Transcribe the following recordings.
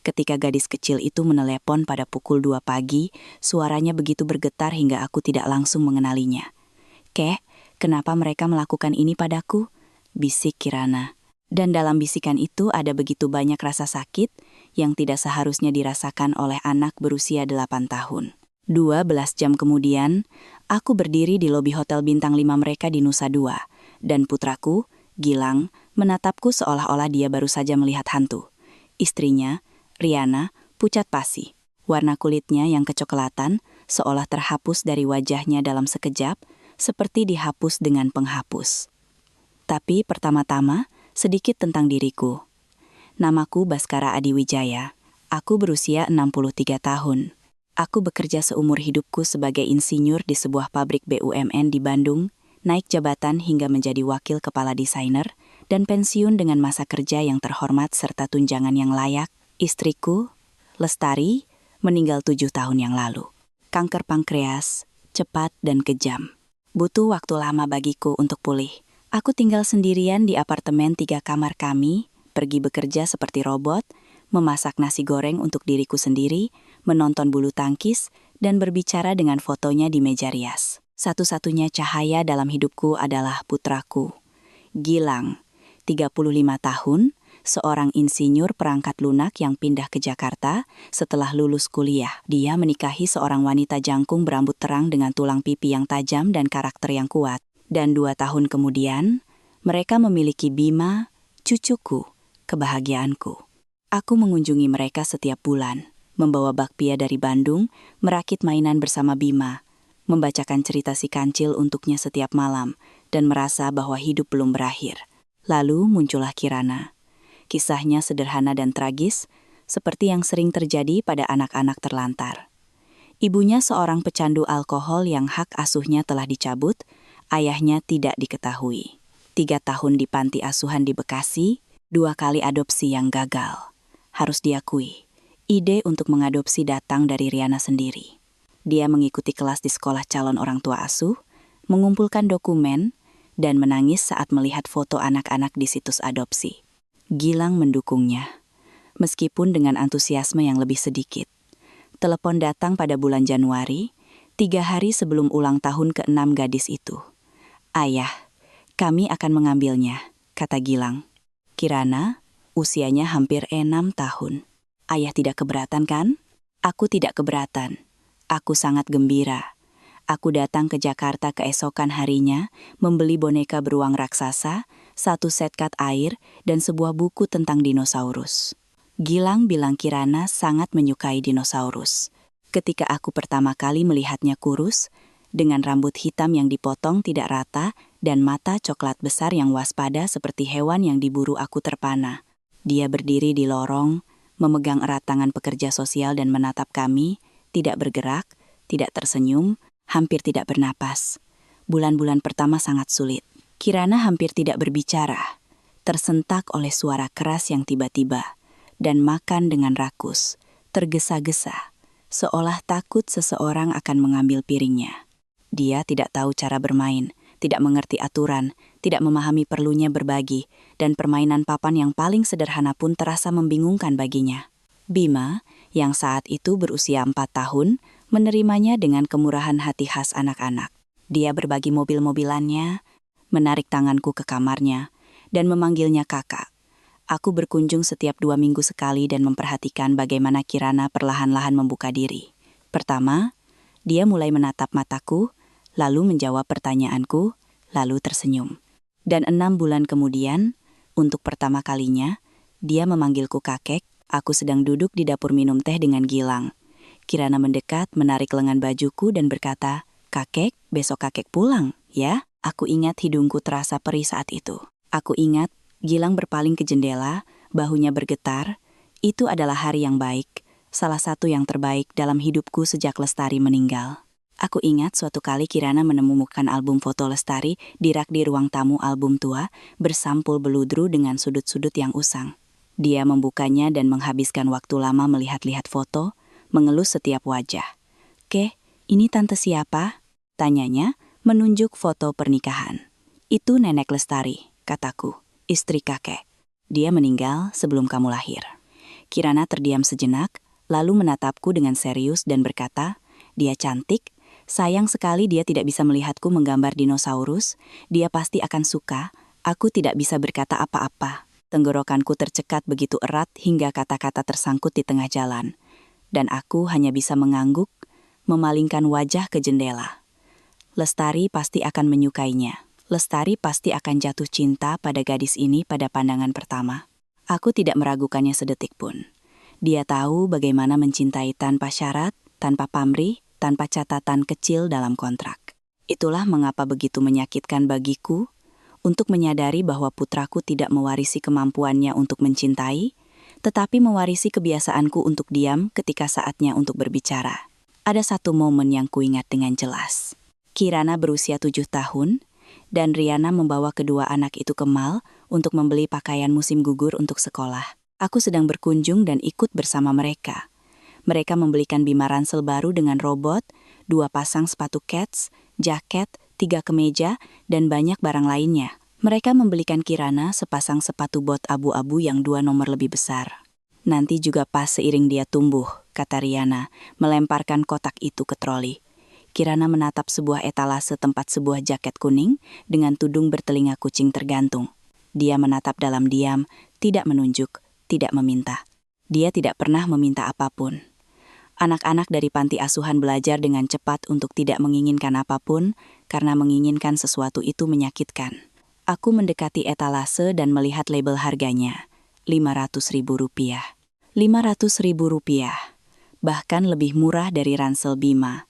Ketika gadis kecil itu menelepon pada pukul 2 pagi, suaranya begitu bergetar hingga aku tidak langsung mengenalinya. "Kek, kenapa mereka melakukan ini padaku?" bisik Kirana. Dan dalam bisikan itu ada begitu banyak rasa sakit yang tidak seharusnya dirasakan oleh anak berusia 8 tahun. 12 jam kemudian, aku berdiri di lobi hotel bintang 5 mereka di Nusa Dua, dan putraku, Gilang, menatapku seolah-olah dia baru saja melihat hantu. Istrinya, Riana, pucat pasi. Warna kulitnya yang kecoklatan seolah terhapus dari wajahnya dalam sekejap, seperti dihapus dengan penghapus. Tapi pertama-tama, sedikit tentang diriku. Namaku Baskara Adiwijaya. Aku berusia 63 tahun. Aku bekerja seumur hidupku sebagai insinyur di sebuah pabrik BUMN di Bandung, naik jabatan hingga menjadi wakil kepala desainer, dan pensiun dengan masa kerja yang terhormat serta tunjangan yang layak. Istriku, Lestari, meninggal 7 tahun yang lalu. Kanker pankreas, cepat dan kejam. Butuh waktu lama bagiku untuk pulih. Aku tinggal sendirian di apartemen 3 kamar kami, pergi bekerja seperti robot, memasak nasi goreng untuk diriku sendiri, menonton bulu tangkis, dan berbicara dengan fotonya di meja rias. Satu-satunya cahaya dalam hidupku adalah putraku, Gilang, 35 tahun, seorang insinyur perangkat lunak yang pindah ke Jakarta setelah lulus kuliah. Dia menikahi seorang wanita jangkung berambut terang dengan tulang pipi yang tajam dan karakter yang kuat. Dan 2 tahun kemudian, mereka memiliki Bima, cucuku, kebahagiaanku. Aku mengunjungi mereka setiap bulan, membawa bakpia dari Bandung, merakit mainan bersama Bima, membacakan cerita si kancil untuknya setiap malam, dan merasa bahwa hidup belum berakhir. Lalu muncullah Kirana. Kisahnya sederhana dan tragis, seperti yang sering terjadi pada anak-anak terlantar. Ibunya seorang pecandu alkohol yang hak asuhnya telah dicabut, ayahnya tidak diketahui. 3 tahun di panti asuhan di Bekasi, 2 kali adopsi yang gagal. Harus diakui, ide untuk mengadopsi datang dari Riana sendiri. Dia mengikuti kelas di sekolah calon orang tua asuh, mengumpulkan dokumen, dan menangis saat melihat foto anak-anak di situs adopsi. Gilang mendukungnya, meskipun dengan antusiasme yang lebih sedikit. Telepon datang pada bulan Januari, 3 hari sebelum ulang tahun ke-6 gadis itu. "Ayah, kami akan mengambilnya," kata Gilang. "Kirana, usianya hampir 6 tahun. Ayah tidak keberatan kan?" "Aku tidak keberatan. Aku sangat gembira. Aku datang ke Jakarta keesokan harinya, membeli boneka beruang raksasa, 1 set kat air, dan sebuah buku tentang dinosaurus." Gilang bilang Kirana sangat menyukai dinosaurus. Ketika aku pertama kali melihatnya kurus, dengan rambut hitam yang dipotong tidak rata, dan mata coklat besar yang waspada seperti hewan yang diburu aku terpana. Dia berdiri di lorong, memegang erat tangan pekerja sosial dan menatap kami, tidak bergerak, tidak tersenyum, hampir tidak bernapas. Bulan-bulan pertama sangat sulit. Kirana hampir tidak berbicara, tersentak oleh suara keras yang tiba-tiba, dan makan dengan rakus, tergesa-gesa, seolah takut seseorang akan mengambil piringnya. Dia tidak tahu cara bermain, tidak mengerti aturan, tidak memahami perlunya berbagi, dan permainan papan yang paling sederhana pun terasa membingungkan baginya. Bima, yang saat itu berusia 4 tahun, menerimanya dengan kemurahan hati khas anak-anak. Dia berbagi mobil-mobilannya, menarik tanganku ke kamarnya, dan memanggilnya kakak. Aku berkunjung setiap 2 minggu sekali dan memperhatikan bagaimana Kirana perlahan-lahan membuka diri. Pertama, dia mulai menatap mataku, lalu menjawab pertanyaanku, lalu tersenyum. Dan 6 bulan kemudian, untuk pertama kalinya, dia memanggilku kakek. Aku sedang duduk di dapur minum teh dengan Gilang. Kirana mendekat, menarik lengan bajuku dan berkata, "Kakek, besok kakek pulang, ya?" Aku ingat hidungku terasa perih saat itu. Aku ingat Gilang berpaling ke jendela, bahunya bergetar. Itu adalah hari yang baik, salah satu yang terbaik dalam hidupku sejak Lestari meninggal. Aku ingat suatu kali Kirana menemukan album foto Lestari di rak di ruang tamu album tua, bersampul beludru dengan sudut-sudut yang usang. Dia membukanya dan menghabiskan waktu lama melihat-lihat foto, mengelus setiap wajah. "Keh, ini tante siapa?" tanyanya, menunjuk foto pernikahan. "Itu Nenek Lestari," kataku, "istri kakek. Dia meninggal sebelum kamu lahir." Kirana terdiam sejenak, lalu menatapku dengan serius dan berkata, "Dia cantik. Sayang sekali dia tidak bisa melihatku menggambar dinosaurus. Dia pasti akan suka." Aku tidak bisa berkata apa-apa. Tenggorokanku tercekat begitu erat hingga kata-kata tersangkut di tengah jalan. Dan aku hanya bisa mengangguk, memalingkan wajah ke jendela. Lestari pasti akan menyukainya. Lestari pasti akan jatuh cinta pada gadis ini pada pandangan pertama. Aku tidak meragukannya sedetik pun. Dia tahu bagaimana mencintai tanpa syarat, tanpa pamrih, tanpa catatan kecil dalam kontrak. Itulah mengapa begitu menyakitkan bagiku untuk menyadari bahwa putraku tidak mewarisi kemampuannya untuk mencintai, tetapi mewarisi kebiasaanku untuk diam ketika saatnya untuk berbicara. Ada satu momen yang kuingat dengan jelas. Kirana berusia 7 tahun, dan Riana membawa kedua anak itu ke mall untuk membeli pakaian musim gugur untuk sekolah. Aku sedang berkunjung dan ikut bersama mereka. Mereka membelikan Bima ransel baru dengan robot, 2 pasang sepatu Keds, jaket, 3 kemeja, dan banyak barang lainnya. Mereka membelikan Kirana sepasang sepatu bot abu-abu yang 2 nomor lebih besar. "Nanti juga pas seiring dia tumbuh," kata Riana, melemparkan kotak itu ke troli. Kirana menatap sebuah etalase tempat sebuah jaket kuning dengan tudung bertelinga kucing tergantung. Dia menatap dalam diam, tidak menunjuk, tidak meminta. Dia tidak pernah meminta apapun. Anak-anak dari panti asuhan belajar dengan cepat untuk tidak menginginkan apapun, karena menginginkan sesuatu itu menyakitkan. Aku mendekati etalase dan melihat label harganya, Rp500.000. Rp500.000, bahkan lebih murah dari ransel Bima.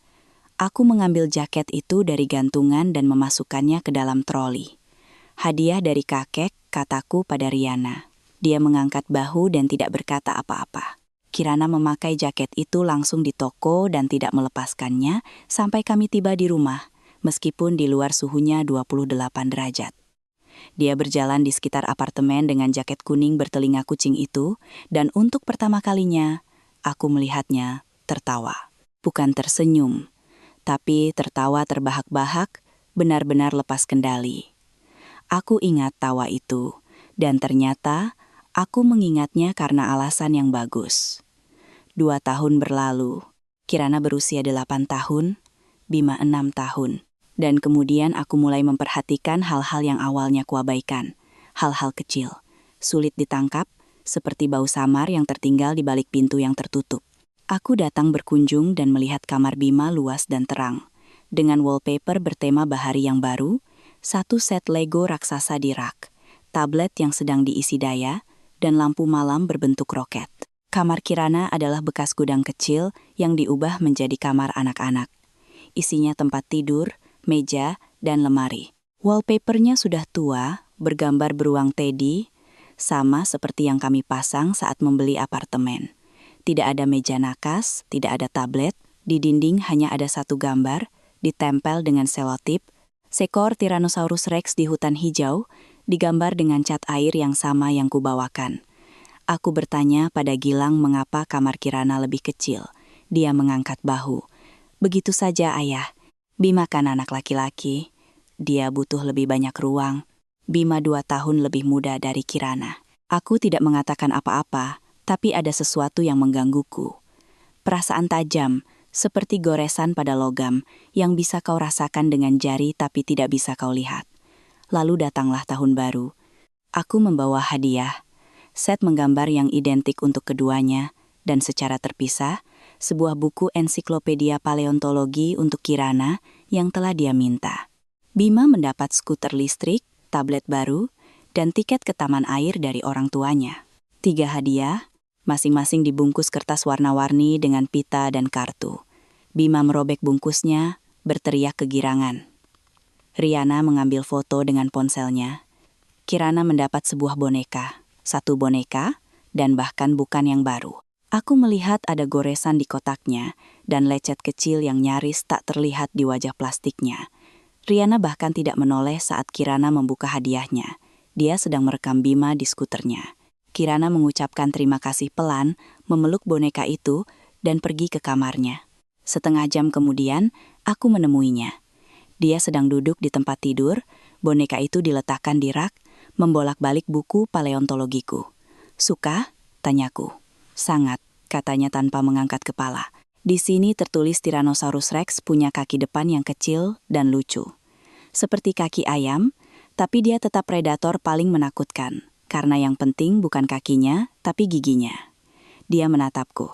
Aku mengambil jaket itu dari gantungan dan memasukkannya ke dalam troli. "Hadiah dari kakek," kataku pada Riana. Dia mengangkat bahu dan tidak berkata apa-apa. Kirana memakai jaket itu langsung di toko dan tidak melepaskannya sampai kami tiba di rumah, meskipun di luar suhunya 28 derajat. Dia berjalan di sekitar apartemen dengan jaket kuning bertelinga kucing itu, dan untuk pertama kalinya, aku melihatnya tertawa. Bukan tersenyum, tapi tertawa terbahak-bahak, benar-benar lepas kendali. Aku ingat tawa itu, dan ternyata aku mengingatnya karena alasan yang bagus. 2 tahun berlalu, Kirana berusia 8 tahun, Bima 6 tahun. Dan kemudian aku mulai memperhatikan hal-hal yang awalnya kuabaikan. Hal-hal kecil, sulit ditangkap, seperti bau samar yang tertinggal di balik pintu yang tertutup. Aku datang berkunjung dan melihat kamar Bima luas dan terang. Dengan wallpaper bertema bahari yang baru, 1 set Lego raksasa di rak, tablet yang sedang diisi daya, dan lampu malam berbentuk roket. Kamar Kirana adalah bekas gudang kecil yang diubah menjadi kamar anak-anak. Isinya tempat tidur, meja, dan lemari. Wallpapernya sudah tua, bergambar beruang teddy, sama seperti yang kami pasang saat membeli apartemen. Tidak ada meja nakas, tidak ada tablet, di dinding hanya ada 1 gambar, ditempel dengan selotip, seekor Tyrannosaurus Rex di hutan hijau, digambar dengan cat air yang sama yang kubawakan. Aku bertanya pada Gilang mengapa kamar Kirana lebih kecil. Dia mengangkat bahu. "Begitu saja, Ayah. Bima kan anak laki-laki. Dia butuh lebih banyak ruang. Bima 2 tahun lebih muda dari Kirana." Aku tidak mengatakan apa-apa, tapi ada sesuatu yang menggangguku. Perasaan tajam, seperti goresan pada logam, yang bisa kau rasakan dengan jari tapi tidak bisa kau lihat. Lalu datanglah tahun baru. Aku membawa hadiah, set menggambar yang identik untuk keduanya, dan secara terpisah, sebuah buku ensiklopedia paleontologi untuk Kirana yang telah dia minta. Bima mendapat skuter listrik, tablet baru, dan tiket ke taman air dari orang tuanya. 3 hadiah, masing-masing dibungkus kertas warna-warni dengan pita dan kartu. Bima merobek bungkusnya, berteriak kegirangan. Riana mengambil foto dengan ponselnya. Kirana mendapat sebuah boneka, 1 boneka, dan bahkan bukan yang baru. Aku melihat ada goresan di kotaknya, dan lecet kecil yang nyaris tak terlihat di wajah plastiknya. Riana bahkan tidak menoleh saat Kirana membuka hadiahnya. Dia sedang merekam Bima di skuternya. Kirana mengucapkan terima kasih pelan, memeluk boneka itu, dan pergi ke kamarnya. Setengah jam kemudian, aku menemuinya. Dia sedang duduk di tempat tidur, boneka itu diletakkan di rak, membolak-balik buku paleontologiku. "Suka?" tanyaku. Sangat, katanya tanpa mengangkat kepala. Di sini tertulis Tyrannosaurus Rex punya kaki depan yang kecil dan lucu. Seperti kaki ayam, tapi dia tetap predator paling menakutkan. Karena yang penting bukan kakinya, tapi giginya. Dia menatapku.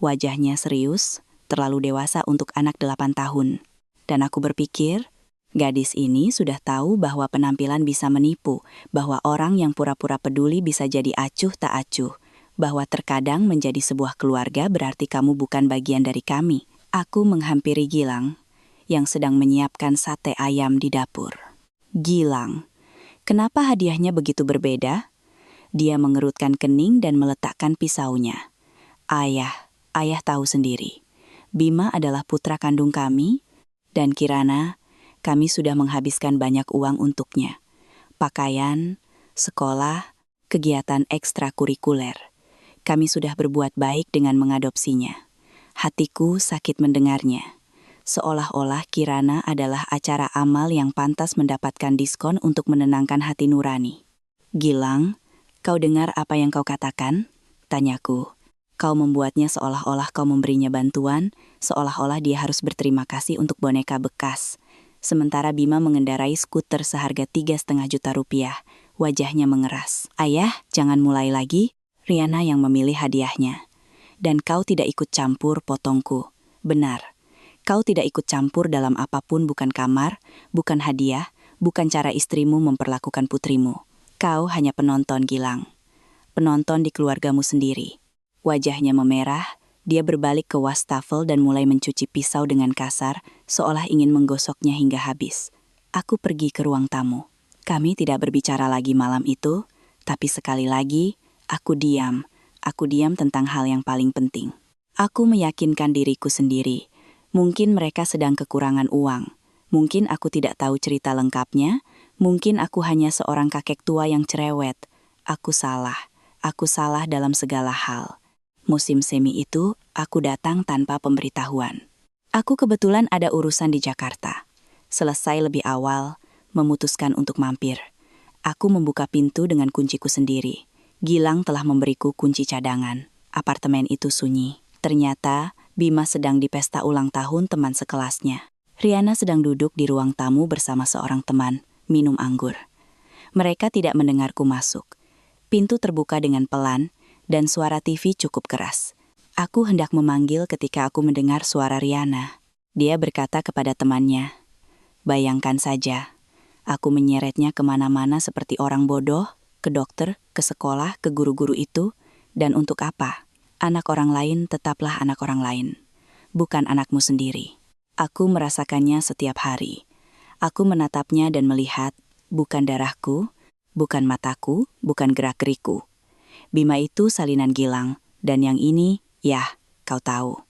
Wajahnya serius, terlalu dewasa untuk anak 8 tahun. Dan aku berpikir, gadis ini sudah tahu bahwa penampilan bisa menipu, bahwa orang yang pura-pura peduli bisa jadi acuh tak acuh, bahwa terkadang menjadi sebuah keluarga berarti kamu bukan bagian dari kami. Aku menghampiri Gilang, yang sedang menyiapkan sate ayam di dapur. Gilang, kenapa hadiahnya begitu berbeda? Dia mengerutkan kening dan meletakkan pisaunya. Ayah tahu sendiri. Bima adalah putra kandung kami, dan Kirana, kami sudah menghabiskan banyak uang untuknya. Pakaian, sekolah, kegiatan ekstrakurikuler. Kami sudah berbuat baik dengan mengadopsinya. Hatiku sakit mendengarnya. Seolah-olah Kirana adalah acara amal yang pantas mendapatkan diskon untuk menenangkan hati nurani. Gilang, kau dengar apa yang kau katakan? Tanyaku. Kau membuatnya seolah-olah kau memberinya bantuan, seolah-olah dia harus berterima kasih untuk boneka bekas. Sementara Bima mengendarai skuter seharga 3,5 juta rupiah. Wajahnya mengeras. Ayah, jangan mulai lagi. Riana yang memilih hadiahnya. Dan kau tidak ikut campur, potongku. Benar. Kau tidak ikut campur dalam apapun, bukan kamar, bukan hadiah, bukan cara istrimu memperlakukan putrimu. Kau hanya penonton, Gilang. Penonton di keluargamu sendiri. Wajahnya memerah, dia berbalik ke wastafel dan mulai mencuci pisau dengan kasar, seolah ingin menggosoknya hingga habis. Aku pergi ke ruang tamu. Kami tidak berbicara lagi malam itu, tapi sekali lagi, aku diam. Aku diam tentang hal yang paling penting. Aku meyakinkan diriku sendiri. Mungkin mereka sedang kekurangan uang. Mungkin aku tidak tahu cerita lengkapnya. Mungkin aku hanya seorang kakek tua yang cerewet. Aku salah. Aku salah dalam segala hal. Musim semi itu, aku datang tanpa pemberitahuan. Aku kebetulan ada urusan di Jakarta. Selesai lebih awal, memutuskan untuk mampir. Aku membuka pintu dengan kunciku sendiri. Gilang telah memberiku kunci cadangan. Apartemen itu sunyi. Ternyata, Bima sedang di pesta ulang tahun teman sekelasnya. Riana sedang duduk di ruang tamu bersama seorang teman, minum anggur. Mereka tidak mendengarku masuk. Pintu terbuka dengan pelan, dan suara TV cukup keras. Aku hendak memanggil ketika aku mendengar suara Riana. Dia berkata kepada temannya, "Bayangkan saja, aku menyeretnya kemana-mana seperti orang bodoh, ke dokter, ke sekolah, ke guru-guru itu, dan untuk apa? Anak orang lain tetaplah anak orang lain, bukan anakmu sendiri." Aku merasakannya setiap hari. Aku menatapnya dan melihat, bukan darahku, bukan mataku, bukan gerak-geriku. Bima itu salinan Gilang, dan yang ini, yah, kau tahu.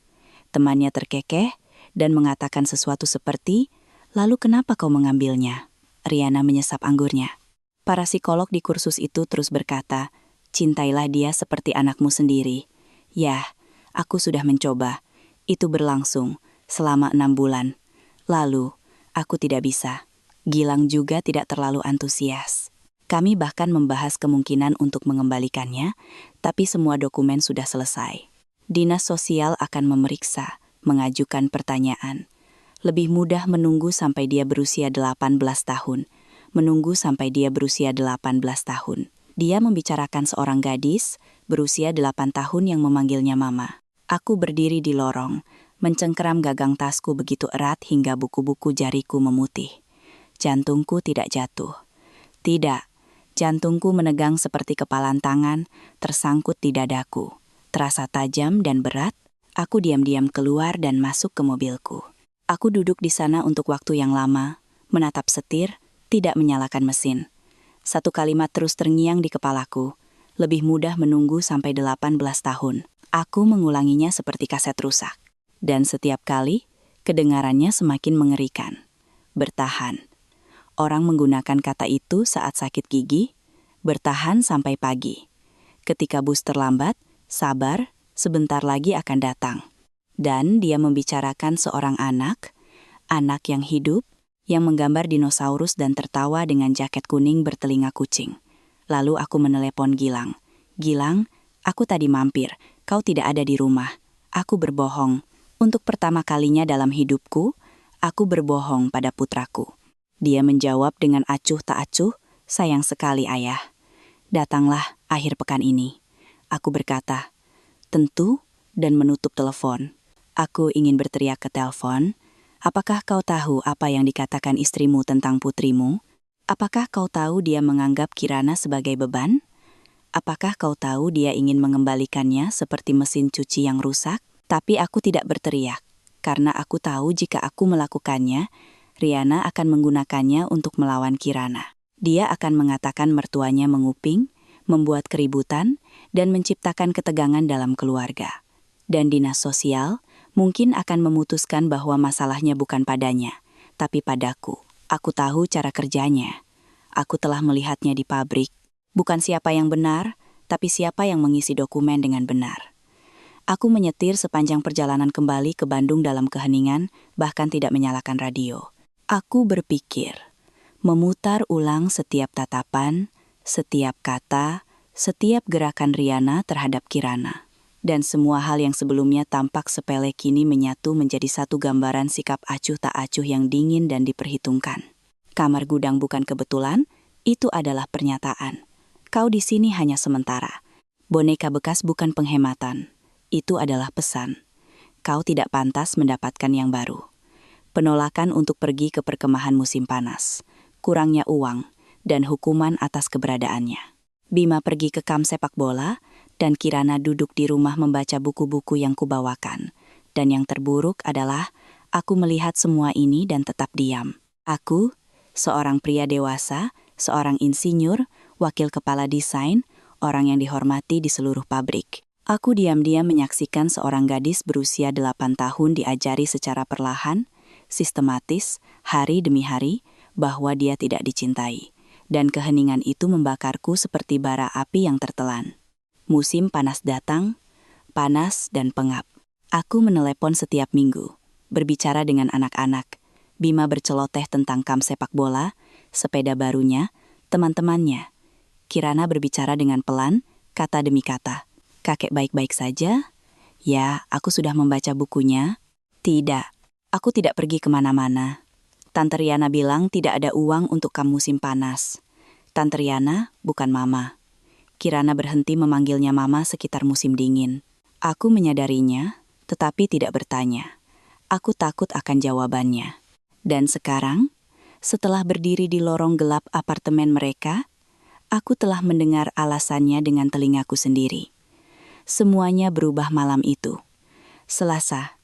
Temannya terkekeh dan mengatakan sesuatu seperti, "Lalu kenapa kau mengambilnya?" Riana menyesap anggurnya. Para psikolog di kursus itu terus berkata, "Cintailah dia seperti anakmu sendiri." Yah, aku sudah mencoba. Itu berlangsung selama 6 bulan. Lalu, aku tidak bisa. Gilang juga tidak terlalu antusias. Kami bahkan membahas kemungkinan untuk mengembalikannya, tapi semua dokumen sudah selesai. Dinas sosial akan memeriksa, mengajukan pertanyaan. Lebih mudah menunggu sampai dia berusia 18 tahun. Menunggu sampai dia berusia 18 tahun. Dia membicarakan seorang gadis berusia 8 tahun yang memanggilnya mama. Aku berdiri di lorong, mencengkeram gagang tasku begitu erat hingga buku-buku jariku memutih. Jantungku tidak jatuh. Tidak. Jantungku menegang seperti kepalan tangan, tersangkut di dadaku. Terasa tajam dan berat, aku diam-diam keluar dan masuk ke mobilku. Aku duduk di sana untuk waktu yang lama, menatap setir, tidak menyalakan mesin. Satu kalimat terus terngiang di kepalaku. Lebih mudah menunggu sampai 18 tahun. Aku mengulanginya seperti kaset rusak. Dan setiap kali, kedengarannya semakin mengerikan. Bertahan. Orang menggunakan kata itu saat sakit gigi, bertahan sampai pagi. Ketika bus terlambat, sabar, sebentar lagi akan datang. Dan dia membicarakan seorang anak yang hidup, yang menggambar dinosaurus dan tertawa dengan jaket kuning bertelinga kucing. Lalu aku menelepon Gilang. "Gilang, aku tadi mampir, kau tidak ada di rumah. Aku berbohong. Untuk pertama kalinya dalam hidupku, aku berbohong pada putraku. Dia menjawab dengan acuh tak acuh, sayang sekali ayah. Datanglah akhir pekan ini. Aku berkata, tentu, dan menutup telepon. Aku ingin berteriak ke telepon, apakah kau tahu apa yang dikatakan istrimu tentang putrimu? Apakah kau tahu dia menganggap Kirana sebagai beban? Apakah kau tahu dia ingin mengembalikannya seperti mesin cuci yang rusak? Tapi aku tidak berteriak, karena aku tahu jika aku melakukannya, Riana akan menggunakannya untuk melawan Kirana. Dia akan mengatakan mertuanya menguping, membuat keributan, dan menciptakan ketegangan dalam keluarga. Dan dinas sosial mungkin akan memutuskan bahwa masalahnya bukan padanya, tapi padaku. Aku tahu cara kerjanya. Aku telah melihatnya di pabrik. Bukan siapa yang benar, tapi siapa yang mengisi dokumen dengan benar. Aku menyetir sepanjang perjalanan kembali ke Bandung dalam keheningan, bahkan tidak menyalakan radio. Aku berpikir, memutar ulang setiap tatapan, setiap kata, setiap gerakan Riana terhadap Kirana. Dan semua hal yang sebelumnya tampak sepele kini menyatu menjadi satu gambaran sikap acuh tak acuh yang dingin dan diperhitungkan. Kamar gudang bukan kebetulan, itu adalah pernyataan. Kau di sini hanya sementara. Boneka bekas bukan penghematan. Itu adalah pesan. Kau tidak pantas mendapatkan yang baru. Penolakan untuk pergi ke perkemahan musim panas, kurangnya uang, dan hukuman atas keberadaannya. Bima pergi ke kamp sepak bola, dan Kirana duduk di rumah membaca buku-buku yang kubawakan. Dan yang terburuk adalah, aku melihat semua ini dan tetap diam. Aku, seorang pria dewasa, seorang insinyur, wakil kepala desain, orang yang dihormati di seluruh pabrik. Aku diam-diam menyaksikan seorang gadis berusia 8 tahun diajari secara perlahan, sistematis, hari demi hari, bahwa dia tidak dicintai. Dan keheningan itu membakarku seperti bara api yang tertelan. Musim panas datang, panas dan pengap. Aku menelepon setiap minggu, berbicara dengan anak-anak. Bima berceloteh tentang kamp sepak bola, sepeda barunya, teman-temannya. Kirana berbicara dengan pelan, kata demi kata. Kakek baik-baik saja? Ya, aku sudah membaca bukunya. Tidak. Aku tidak pergi kemana-mana. Tante Riana bilang tidak ada uang untuk kamu musim panas. Tante Riana, bukan Mama. Kirana berhenti memanggilnya Mama sekitar musim dingin. Aku menyadarinya, tetapi tidak bertanya. Aku takut akan jawabannya. Dan sekarang, setelah berdiri di lorong gelap apartemen mereka, aku telah mendengar alasannya dengan telingaku sendiri. Semuanya berubah malam itu. Selasa,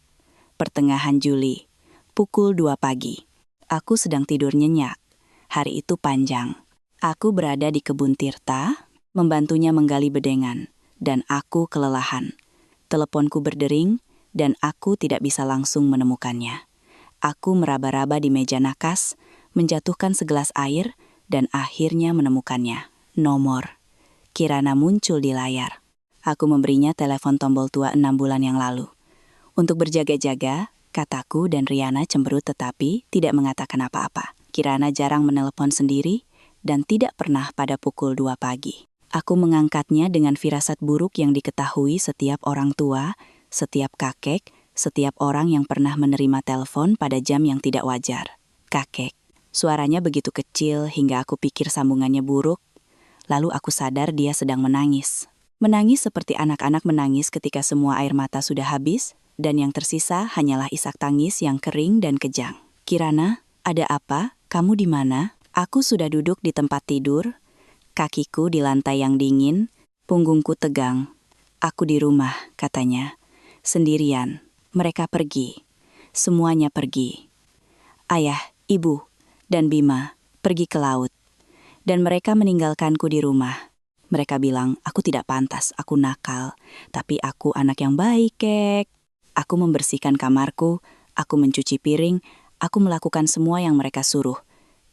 pertengahan Juli, pukul 2 pagi. Aku sedang tidur nyenyak. Hari itu panjang. Aku berada di kebun Tirta, membantunya menggali bedengan, dan aku kelelahan. Teleponku berdering, dan aku tidak bisa langsung menemukannya. Aku meraba-raba di meja nakas, menjatuhkan segelas air, dan akhirnya menemukannya. Nomor. Kirana muncul di layar. Aku memberinya telepon tombol tua 6 bulan yang lalu. Untuk berjaga-jaga, kataku, dan Riana cemberut tetapi tidak mengatakan apa-apa. Kirana jarang menelepon sendiri dan tidak pernah pada pukul 2 pagi. Aku mengangkatnya dengan firasat buruk yang diketahui setiap orang tua, setiap kakek, setiap orang yang pernah menerima telepon pada jam yang tidak wajar. Kakek. Suaranya begitu kecil hingga aku pikir sambungannya buruk. Lalu aku sadar dia sedang menangis. Menangis seperti anak-anak menangis ketika semua air mata sudah habis, dan yang tersisa hanyalah isak tangis yang kering dan kejang. Kirana, ada apa? Kamu di mana? Aku sudah duduk di tempat tidur, kakiku di lantai yang dingin, punggungku tegang. Aku di rumah, katanya. Sendirian. Mereka pergi. Semuanya pergi. Ayah, ibu, dan Bima pergi ke laut. Dan mereka meninggalkanku di rumah. Mereka bilang, aku tidak pantas, aku nakal. Tapi aku anak yang baik, kek. Aku membersihkan kamarku, aku mencuci piring, aku melakukan semua yang mereka suruh.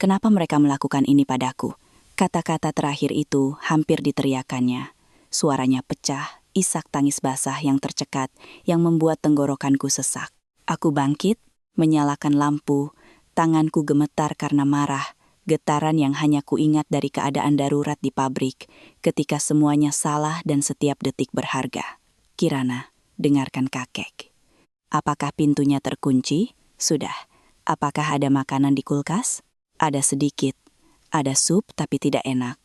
Kenapa mereka melakukan ini padaku? Kata-kata terakhir itu hampir diteriakannya. Suaranya pecah, isak tangis basah yang tercekat, yang membuat tenggorokanku sesak. Aku bangkit, menyalakan lampu, tanganku gemetar karena marah, getaran yang hanya kuingat dari keadaan darurat di pabrik, ketika semuanya salah dan setiap detik berharga. Kirana, dengarkan kakek. Apakah pintunya terkunci? Sudah. Apakah ada makanan di kulkas? Ada sedikit. Ada sup tapi tidak enak.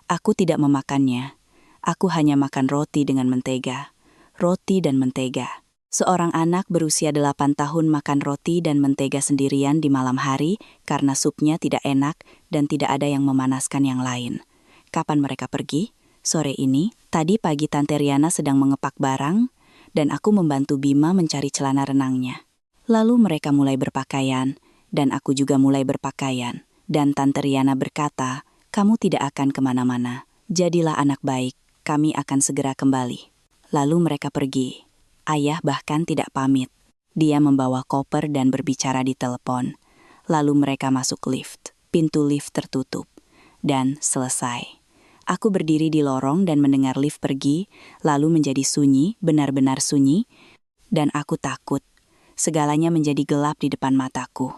Aku tidak memakannya. Aku hanya makan roti dengan mentega. Roti dan mentega. Seorang anak berusia 8 tahun makan roti dan mentega sendirian di malam hari karena supnya tidak enak dan tidak ada yang memanaskan yang lain. Kapan mereka pergi? Sore ini. Tadi pagi Tante Riana sedang mengepak barang dan aku membantu Bima mencari celana renangnya. Lalu mereka mulai berpakaian dan aku juga mulai berpakaian. Dan Tante Riana berkata, kamu tidak akan kemana-mana. Jadilah anak baik, kami akan segera kembali. Lalu mereka pergi. Ayah bahkan tidak pamit. Dia membawa koper dan berbicara di telepon. Lalu mereka masuk lift. Pintu lift tertutup. Dan selesai. Aku berdiri di lorong dan mendengar lift pergi, lalu menjadi sunyi, benar-benar sunyi. Dan aku takut. Segalanya menjadi gelap di depan mataku.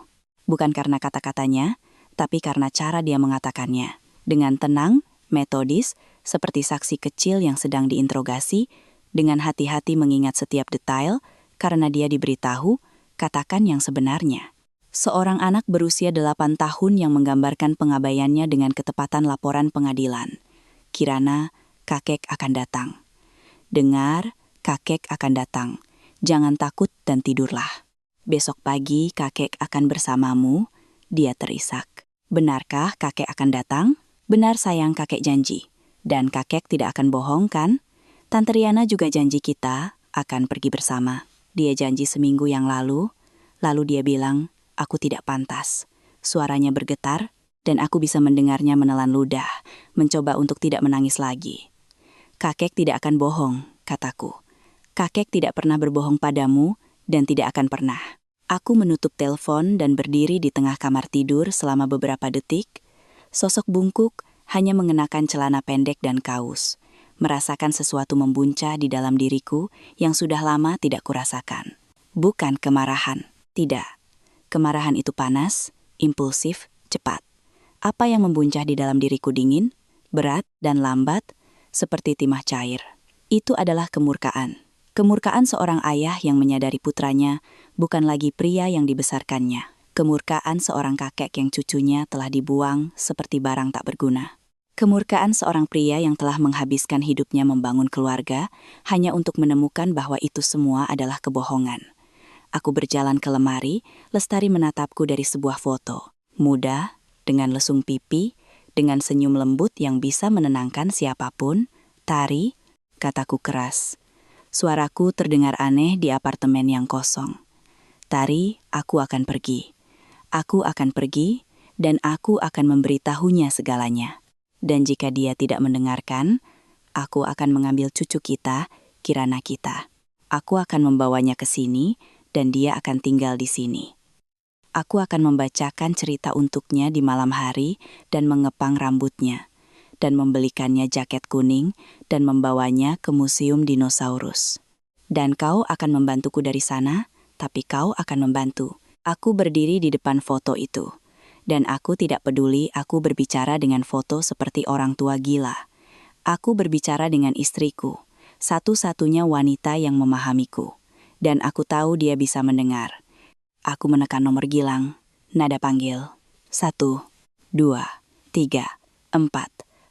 Bukan karena kata-katanya, tapi karena cara dia mengatakannya. Dengan tenang, metodis, seperti saksi kecil yang sedang diinterogasi, dengan hati-hati mengingat setiap detail, karena dia diberitahu, katakan yang sebenarnya. Seorang anak berusia 8 tahun yang menggambarkan pengabaiannya dengan ketepatan laporan pengadilan. Kirana, kakek akan datang. Dengar, kakek akan datang. Jangan takut dan tidurlah. Besok pagi kakek akan bersamamu, dia terisak. Benarkah kakek akan datang? Benar sayang, kakek janji. Dan kakek tidak akan bohong kan? Tante Riana juga janji kita akan pergi bersama. Dia janji seminggu yang lalu dia bilang, aku tidak pantas. Suaranya bergetar, dan aku bisa mendengarnya menelan ludah, mencoba untuk tidak menangis lagi. Kakek tidak akan bohong, kataku. Kakek tidak pernah berbohong padamu, dan tidak akan pernah. Aku menutup telepon dan berdiri di tengah kamar tidur selama beberapa detik. Sosok bungkuk hanya mengenakan celana pendek dan kaus. Merasakan sesuatu membuncah di dalam diriku yang sudah lama tidak kurasakan. Bukan kemarahan, tidak. Kemarahan itu panas, impulsif, cepat. Apa yang membuncah di dalam diriku dingin, berat dan lambat, seperti timah cair. Itu adalah kemurkaan. Kemurkaan seorang ayah yang menyadari putranya bukan lagi pria yang dibesarkannya. Kemurkaan seorang kakek yang cucunya telah dibuang seperti barang tak berguna. Kemurkaan seorang pria yang telah menghabiskan hidupnya membangun keluarga hanya untuk menemukan bahwa itu semua adalah kebohongan. Aku berjalan ke lemari, Lestari menatapku dari sebuah foto. Muda, dengan lesung pipi, dengan senyum lembut yang bisa menenangkan siapapun. Tari, kataku keras. Suaraku terdengar aneh di apartemen yang kosong. Tari, aku akan pergi. Aku akan pergi, dan aku akan memberitahunya segalanya. Dan jika dia tidak mendengarkan, aku akan mengambil cucu kita, Kirana kita. Aku akan membawanya ke sini, dan dia akan tinggal di sini. Aku akan membacakan cerita untuknya di malam hari dan mengepang rambutnya, dan membelikannya jaket kuning dan membawanya ke museum dinosaurus. Dan kau akan membantuku dari sana, tapi kau akan membantu. Aku berdiri di depan foto itu, dan aku tidak peduli aku berbicara dengan foto seperti orang tua gila. Aku berbicara dengan istriku, satu-satunya wanita yang memahamiku, dan aku tahu dia bisa mendengar. Aku menekan nomor Gilang, nada panggil. 1, 2, 3, 4.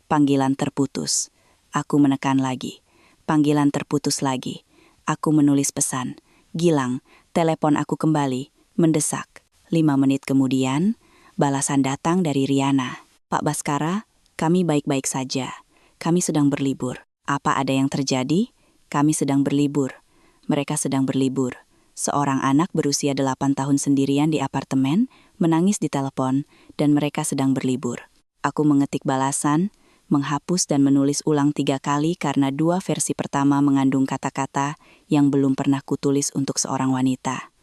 Panggilan terputus. Aku menekan lagi. Panggilan terputus lagi. Aku menulis pesan. Gilang, telepon aku kembali. Mendesak. 5 menit kemudian, balasan datang dari Riana. Pak Baskara, kami baik-baik saja. Kami sedang berlibur. Apa ada yang terjadi? Kami sedang berlibur. Mereka sedang berlibur. Seorang anak berusia 8 tahun sendirian di apartemen, menangis di telepon, dan mereka sedang berlibur. Aku mengetik balasan, menghapus dan menulis ulang 3 kali karena 2 versi pertama mengandung kata-kata yang belum pernah kutulis untuk seorang wanita.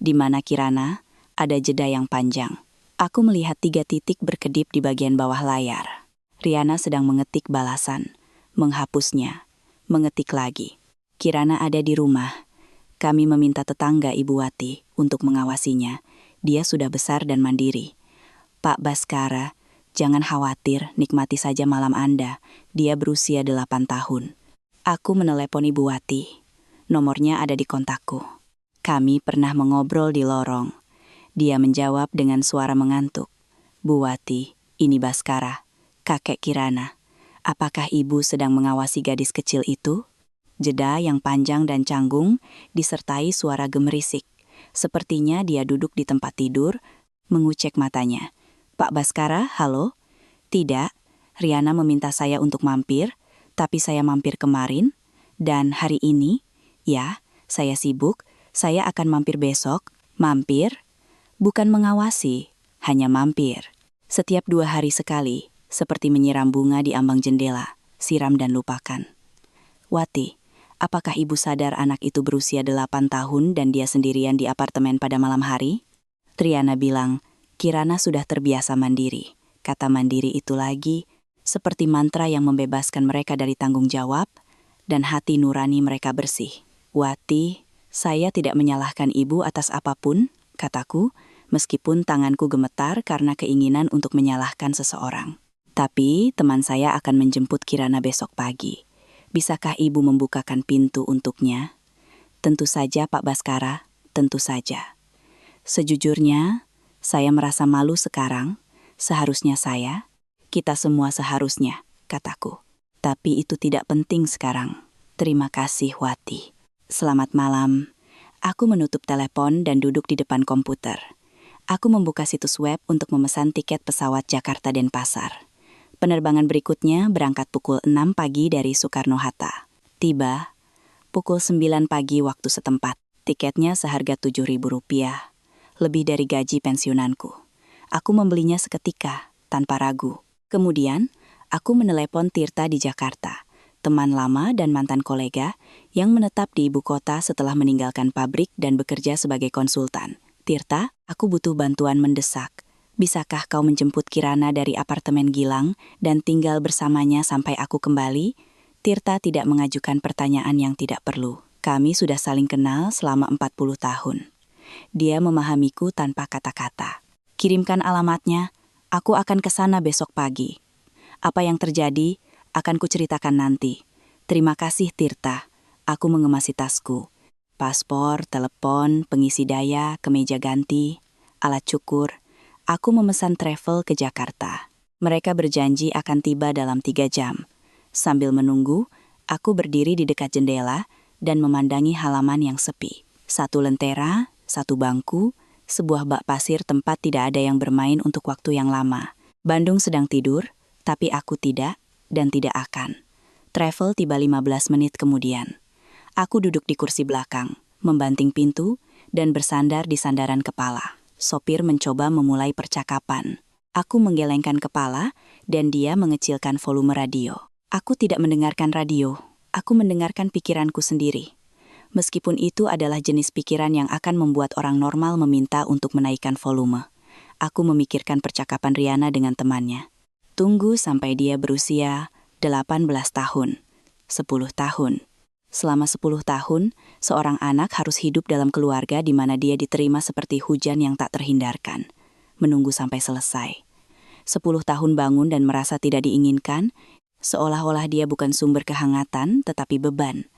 Di mana Kirana? Ada jeda yang panjang. Aku melihat 3 titik berkedip di bagian bawah layar. Riana sedang mengetik balasan, menghapusnya, mengetik lagi. Kirana ada di rumah. Kami meminta tetangga Ibu Wati untuk mengawasinya. Dia sudah besar dan mandiri. Pak Baskara, jangan khawatir, nikmati saja malam Anda. Dia berusia 8 tahun. Aku menelepon Ibu Wati. Nomornya ada di kontakku. Kami pernah mengobrol di lorong. Dia menjawab dengan suara mengantuk. Bu Wati, ini Baskara, kakek Kirana. Apakah ibu sedang mengawasi gadis kecil itu? Jeda yang panjang dan canggung disertai suara gemerisik. Sepertinya dia duduk di tempat tidur, mengucek matanya. Pak Baskara, halo? Tidak, Riana meminta saya untuk mampir, tapi saya mampir kemarin. Dan hari ini, ya, saya sibuk, saya akan mampir besok. Mampir? Bukan mengawasi, hanya mampir. Setiap 2 hari sekali, seperti menyiram bunga di ambang jendela, siram dan lupakan. Wati, apakah ibu sadar anak itu berusia 8 tahun dan dia sendirian di apartemen pada malam hari? Triana bilang, Kirana sudah terbiasa mandiri. Kata mandiri itu lagi, seperti mantra yang membebaskan mereka dari tanggung jawab, dan hati nurani mereka bersih. Wati, saya tidak menyalahkan ibu atas apapun, kataku, meskipun tanganku gemetar karena keinginan untuk menyalahkan seseorang. Tapi teman saya akan menjemput Kirana besok pagi. Bisakah ibu membukakan pintu untuknya? Tentu saja Pak Baskara, tentu saja. Sejujurnya, saya merasa malu sekarang. Seharusnya kita semua seharusnya, kataku. Tapi itu tidak penting sekarang. Terima kasih, Wati. Selamat malam. Aku menutup telepon dan duduk di depan komputer. Aku membuka situs web untuk memesan tiket pesawat Jakarta-Denpasar. Penerbangan berikutnya berangkat pukul 6 pagi dari Soekarno-Hatta. Tiba pukul 9 pagi waktu setempat. Tiketnya seharga Rp7.000, lebih dari gaji pensiunanku. Aku membelinya seketika, tanpa ragu. Kemudian, aku menelepon Tirta di Jakarta, teman lama dan mantan kolega yang menetap di ibu kota setelah meninggalkan pabrik dan bekerja sebagai konsultan. Tirta, aku butuh bantuan mendesak. Bisakah kau menjemput Kirana dari apartemen Gilang dan tinggal bersamanya sampai aku kembali? Tirta tidak mengajukan pertanyaan yang tidak perlu. Kami sudah saling kenal selama 40 tahun. Dia memahamiku tanpa kata-kata. Kirimkan alamatnya, aku akan ke sana besok pagi. Apa yang terjadi akan kuceritakan nanti. Terima kasih Tirta. Aku mengemasi tasku. Paspor, telepon, pengisi daya, kemeja ganti, alat cukur. Aku memesan travel ke Jakarta. Mereka berjanji akan tiba dalam 3 jam. Sambil menunggu, aku berdiri di dekat jendela dan memandangi halaman yang sepi. 1 lentera, 1 bangku, sebuah bak pasir tempat tidak ada yang bermain untuk waktu yang lama. Bandung sedang tidur, tapi aku tidak dan tidak akan. Travel tiba 15 menit kemudian. Aku duduk di kursi belakang, membanting pintu, dan bersandar di sandaran kepala. Sopir mencoba memulai percakapan. Aku menggelengkan kepala, dan dia mengecilkan volume radio. Aku tidak mendengarkan radio, aku mendengarkan pikiranku sendiri. Meskipun itu adalah jenis pikiran yang akan membuat orang normal meminta untuk menaikkan volume. Aku memikirkan percakapan Riana dengan temannya. Tunggu sampai dia berusia 18 tahun, 10 tahun. Selama 10 tahun, seorang anak harus hidup dalam keluarga di mana dia diterima seperti hujan yang tak terhindarkan. Menunggu sampai selesai. 10 tahun bangun dan merasa tidak diinginkan, seolah-olah dia bukan sumber kehangatan tetapi beban.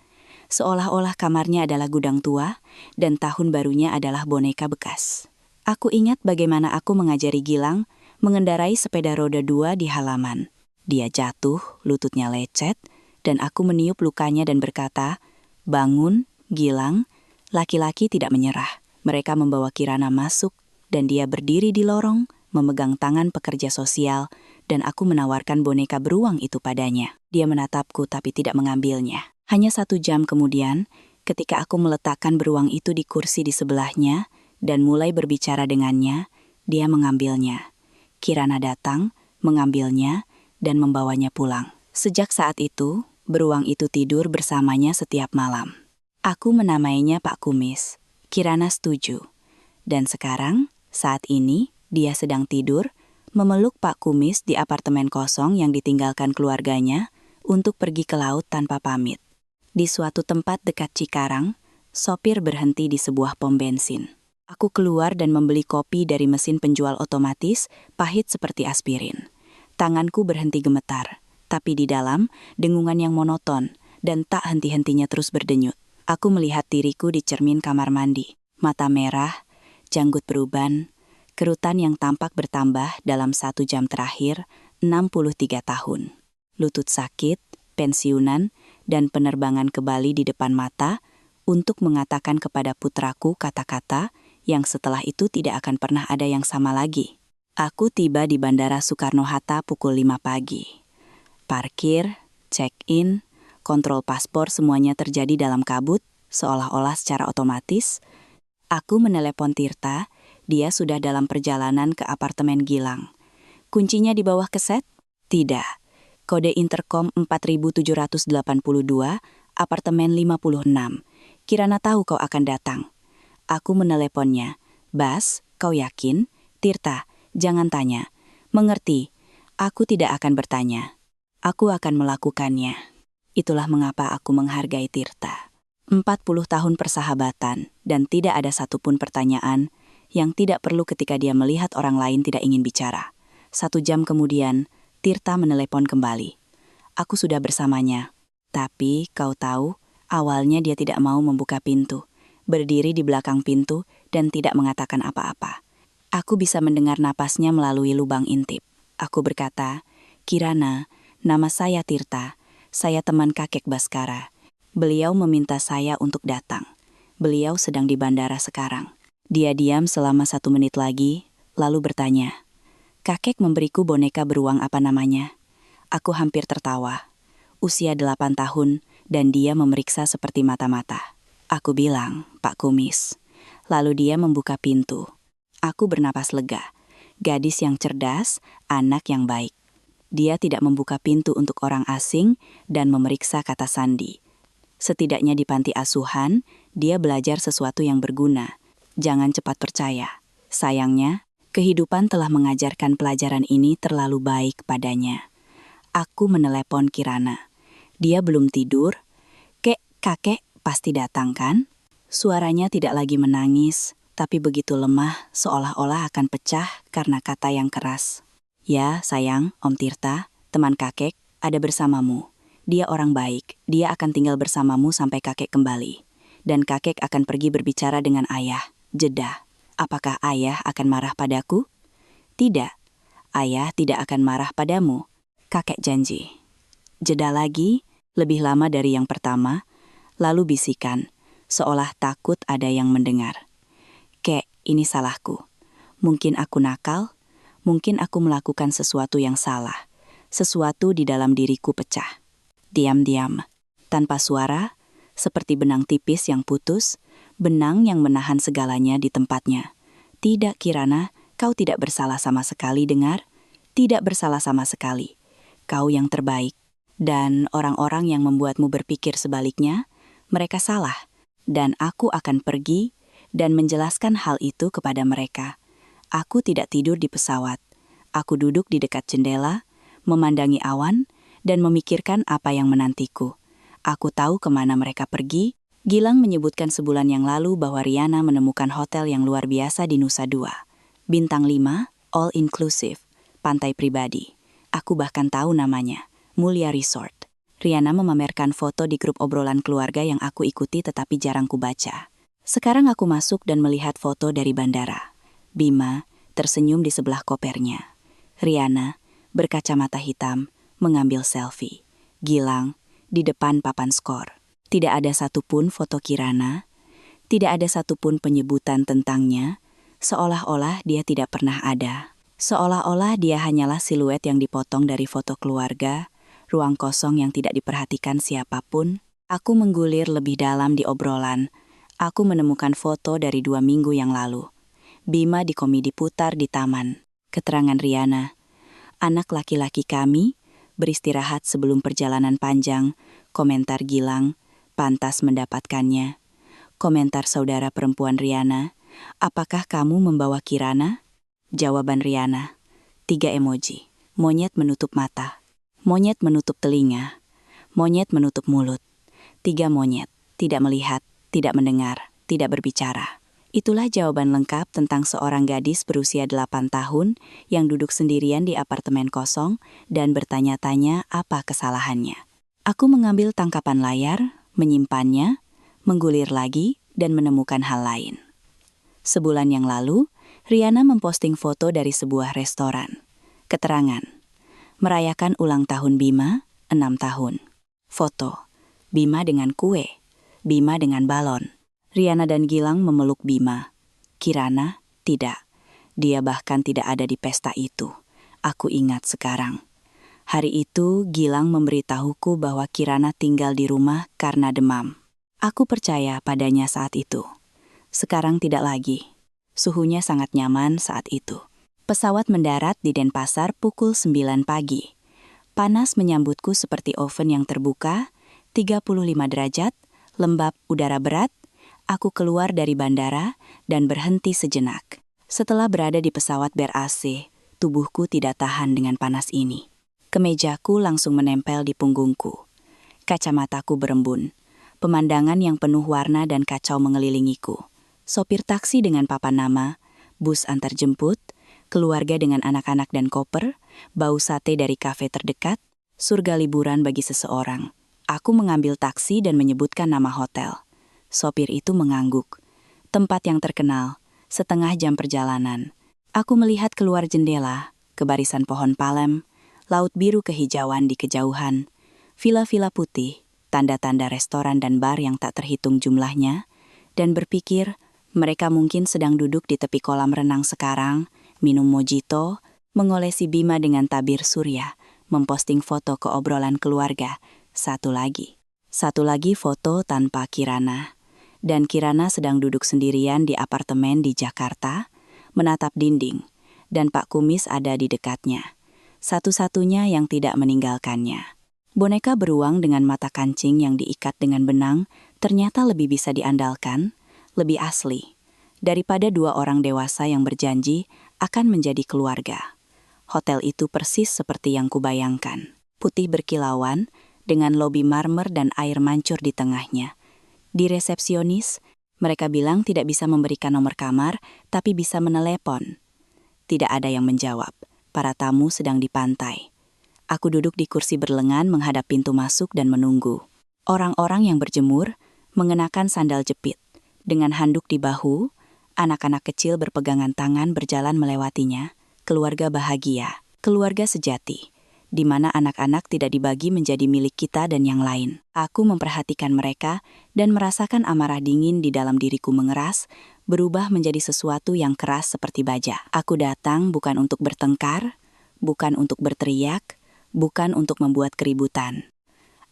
Seolah-olah kamarnya adalah gudang tua dan tahun barunya adalah boneka bekas. Aku ingat bagaimana aku mengajari Gilang mengendarai sepeda roda 2 di halaman. Dia jatuh, lututnya lecet, dan aku meniup lukanya dan berkata, "Bangun, Gilang." Laki-laki tidak menyerah. Mereka membawa Kirana masuk, dan dia berdiri di lorong, memegang tangan pekerja sosial, dan aku menawarkan boneka beruang itu padanya. Dia menatapku tapi tidak mengambilnya. Hanya 1 jam kemudian, ketika aku meletakkan beruang itu di kursi di sebelahnya, dan mulai berbicara dengannya, dia mengambilnya. Kirana datang, mengambilnya, dan membawanya pulang. Sejak saat itu, beruang itu tidur bersamanya setiap malam. Aku menamainya Pak Kumis. Kirana setuju. Dan sekarang, saat ini, dia sedang tidur, memeluk Pak Kumis di apartemen kosong yang ditinggalkan keluarganya untuk pergi ke laut tanpa pamit. Di suatu tempat dekat Cikarang, sopir berhenti di sebuah pom bensin. Aku keluar dan membeli kopi dari mesin penjual otomatis, pahit seperti aspirin. Tanganku berhenti gemetar. Tapi di dalam, dengungan yang monoton dan tak henti-hentinya terus berdenyut. Aku melihat diriku di cermin kamar mandi. Mata merah, janggut beruban, kerutan yang tampak bertambah dalam 1 jam terakhir, 63 tahun. Lutut sakit, pensiunan, dan penerbangan ke Bali di depan mata untuk mengatakan kepada putraku kata-kata yang setelah itu tidak akan pernah ada yang sama lagi. Aku tiba di Bandara Soekarno-Hatta pukul 5 pagi. Parkir, check-in, kontrol paspor semuanya terjadi dalam kabut, seolah-olah secara otomatis. Aku menelepon Tirta, dia sudah dalam perjalanan ke apartemen Gilang. Kuncinya di bawah keset? Tidak. Kode intercom 4782, apartemen 56. Kirana tahu kau akan datang. Aku meneleponnya. Bas, kau yakin? Tirta, jangan tanya. Mengerti, aku tidak akan bertanya. Aku akan melakukannya. Itulah mengapa aku menghargai Tirta. 40 tahun persahabatan dan tidak ada satupun pertanyaan yang tidak perlu ketika dia melihat orang lain tidak ingin bicara. 1 jam kemudian, Tirta menelepon kembali. Aku sudah bersamanya. Tapi, kau tahu, awalnya dia tidak mau membuka pintu. Berdiri di belakang pintu dan tidak mengatakan apa-apa. Aku bisa mendengar napasnya melalui lubang intip. Aku berkata, Kirana, nama saya Tirta. Saya teman kakek Baskara. Beliau meminta saya untuk datang. Beliau sedang di bandara sekarang. Dia diam selama 1 menit lagi, lalu bertanya, kakek memberiku boneka beruang apa namanya? Aku hampir tertawa. Usia 8 tahun dan dia memeriksa seperti mata-mata. Aku bilang, Pak Kumis. Lalu dia membuka pintu. Aku bernapas lega. Gadis yang cerdas, anak yang baik. Dia tidak membuka pintu untuk orang asing dan memeriksa kata sandi. Setidaknya di panti asuhan, dia belajar sesuatu yang berguna. Jangan cepat percaya. Sayangnya, kehidupan telah mengajarkan pelajaran ini terlalu baik padanya. Aku menelepon Kirana. Dia belum tidur. Kakek pasti datang kan? Suaranya tidak lagi menangis, tapi begitu lemah seolah-olah akan pecah karena kata yang keras. Ya, sayang, Om Tirta, teman kakek, ada bersamamu. Dia orang baik, dia akan tinggal bersamamu sampai kakek kembali. Dan kakek akan pergi berbicara dengan ayah, jeda. Apakah ayah akan marah padaku? Tidak, ayah tidak akan marah padamu. Kakek janji. Jeda lagi, lebih lama dari yang pertama, lalu bisikan, seolah takut ada yang mendengar. Kek, ini salahku. Mungkin aku nakal, mungkin aku melakukan sesuatu yang salah. Sesuatu di dalam diriku pecah. Diam-diam, tanpa suara, seperti benang tipis yang putus, benang yang menahan segalanya di tempatnya. Tidak, Kirana, kau tidak bersalah sama sekali, dengar? Tidak bersalah sama sekali. Kau yang terbaik. Dan orang-orang yang membuatmu berpikir sebaliknya, mereka salah. Dan aku akan pergi dan menjelaskan hal itu kepada mereka. Aku tidak tidur di pesawat. Aku duduk di dekat jendela, memandangi awan, dan memikirkan apa yang menantiku. Aku tahu kemana mereka pergi. Gilang menyebutkan sebulan yang lalu bahwa Riana menemukan hotel yang luar biasa di Nusa Dua. Bintang 5, all inclusive, pantai pribadi. Aku bahkan tahu namanya, Mulia Resort. Riana memamerkan foto di grup obrolan keluarga yang aku ikuti tetapi jarang kubaca. Sekarang aku masuk dan melihat foto dari bandara. Bima tersenyum di sebelah kopernya. Riana berkacamata hitam mengambil selfie. Gilang di depan papan skor. Tidak ada satupun foto Kirana. Tidak ada satupun penyebutan tentangnya. Seolah-olah dia tidak pernah ada. Seolah-olah dia hanyalah siluet yang dipotong dari foto keluarga, ruang kosong yang tidak diperhatikan siapapun. Aku menggulir lebih dalam di obrolan. Aku menemukan foto dari 2 minggu yang lalu. Bima di komedi putar di taman. Keterangan Riana. Anak laki-laki kami beristirahat sebelum perjalanan panjang. Komentar Gilang, pantas mendapatkannya. Komentar saudara perempuan Riana. Apakah kamu membawa Kirana? Jawaban Riana. 3 emoji. Monyet menutup mata. Monyet menutup telinga. Monyet menutup mulut. 3 monyet. Tidak melihat, tidak mendengar, tidak berbicara. Itulah jawaban lengkap tentang seorang gadis berusia 8 tahun yang duduk sendirian di apartemen kosong dan bertanya-tanya apa kesalahannya. Aku mengambil tangkapan layar, menyimpannya, menggulir lagi, dan menemukan hal lain. Sebulan yang lalu, Riana memposting foto dari sebuah restoran. Keterangan: merayakan ulang tahun Bima, 6 tahun. Foto: Bima dengan kue, Bima dengan balon. Riana dan Gilang memeluk Bima. Kirana, tidak. Dia bahkan tidak ada di pesta itu. Aku ingat sekarang. Hari itu, Gilang memberitahuku bahwa Kirana tinggal di rumah karena demam. Aku percaya padanya saat itu. Sekarang tidak lagi. Suhunya sangat nyaman saat itu. Pesawat mendarat di Denpasar pukul 9 pagi. Panas menyambutku seperti oven yang terbuka, 35 derajat, lembab udara berat. Aku keluar dari bandara dan berhenti sejenak. Setelah berada di pesawat ber-AC, tubuhku tidak tahan dengan panas ini. Kemejaku langsung menempel di punggungku. Kacamataku berembun. Pemandangan yang penuh warna dan kacau mengelilingiku. Sopir taksi dengan papan nama, bus antar jemput, keluarga dengan anak-anak dan koper, bau sate dari kafe terdekat, surga liburan bagi seseorang. Aku mengambil taksi dan menyebutkan nama hotel. Sopir itu mengangguk. Tempat yang terkenal, setengah jam perjalanan. Aku melihat keluar jendela, ke barisan pohon palem, laut biru kehijauan di kejauhan, villa-villa putih, tanda-tanda restoran dan bar yang tak terhitung jumlahnya, dan berpikir mereka mungkin sedang duduk di tepi kolam renang sekarang, minum mojito, mengolesi Bima dengan tabir surya, memposting foto ke obrolan keluarga. Satu lagi foto tanpa Kirana. Dan Kirana sedang duduk sendirian di apartemen di Jakarta, menatap dinding, dan Pak Kumis ada di dekatnya. Satu-satunya yang tidak meninggalkannya. Boneka beruang dengan mata kancing yang diikat dengan benang ternyata lebih bisa diandalkan, lebih asli, daripada dua orang dewasa yang berjanji akan menjadi keluarga. Hotel itu persis seperti yang kubayangkan. Putih berkilauan, dengan lobi marmer dan air mancur di tengahnya. Di resepsionis, mereka bilang tidak bisa memberikan nomor kamar, tapi bisa menelepon. Tidak ada yang menjawab. Para tamu sedang di pantai. Aku duduk di kursi berlengan menghadap pintu masuk dan menunggu. Orang-orang yang berjemur, mengenakan sandal jepit. Dengan handuk di bahu, anak-anak kecil berpegangan tangan berjalan melewatinya. Keluarga bahagia, keluarga sejati, di mana anak-anak tidak dibagi menjadi milik kita dan yang lain. Aku memperhatikan mereka dan merasakan amarah dingin di dalam diriku mengeras, berubah menjadi sesuatu yang keras seperti baja. Aku datang bukan untuk bertengkar, bukan untuk berteriak, bukan untuk membuat keributan.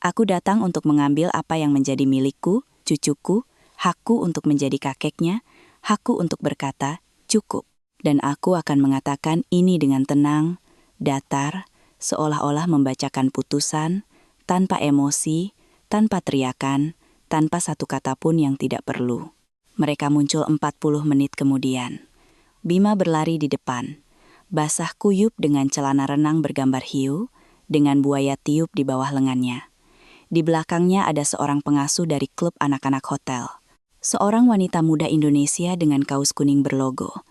Aku datang untuk mengambil apa yang menjadi milikku, cucuku, hakku untuk menjadi kakeknya, hakku untuk berkata, cukup. Dan aku akan mengatakan ini dengan tenang, datar, seolah-olah membacakan putusan, tanpa emosi, tanpa teriakan, tanpa satu kata pun yang tidak perlu. Mereka muncul 40 menit kemudian. Bima berlari di depan, basah kuyup dengan celana renang bergambar hiu, dengan buaya tiup di bawah lengannya. Di belakangnya ada seorang pengasuh dari klub anak-anak hotel. Seorang wanita muda Indonesia dengan kaos kuning berlogo.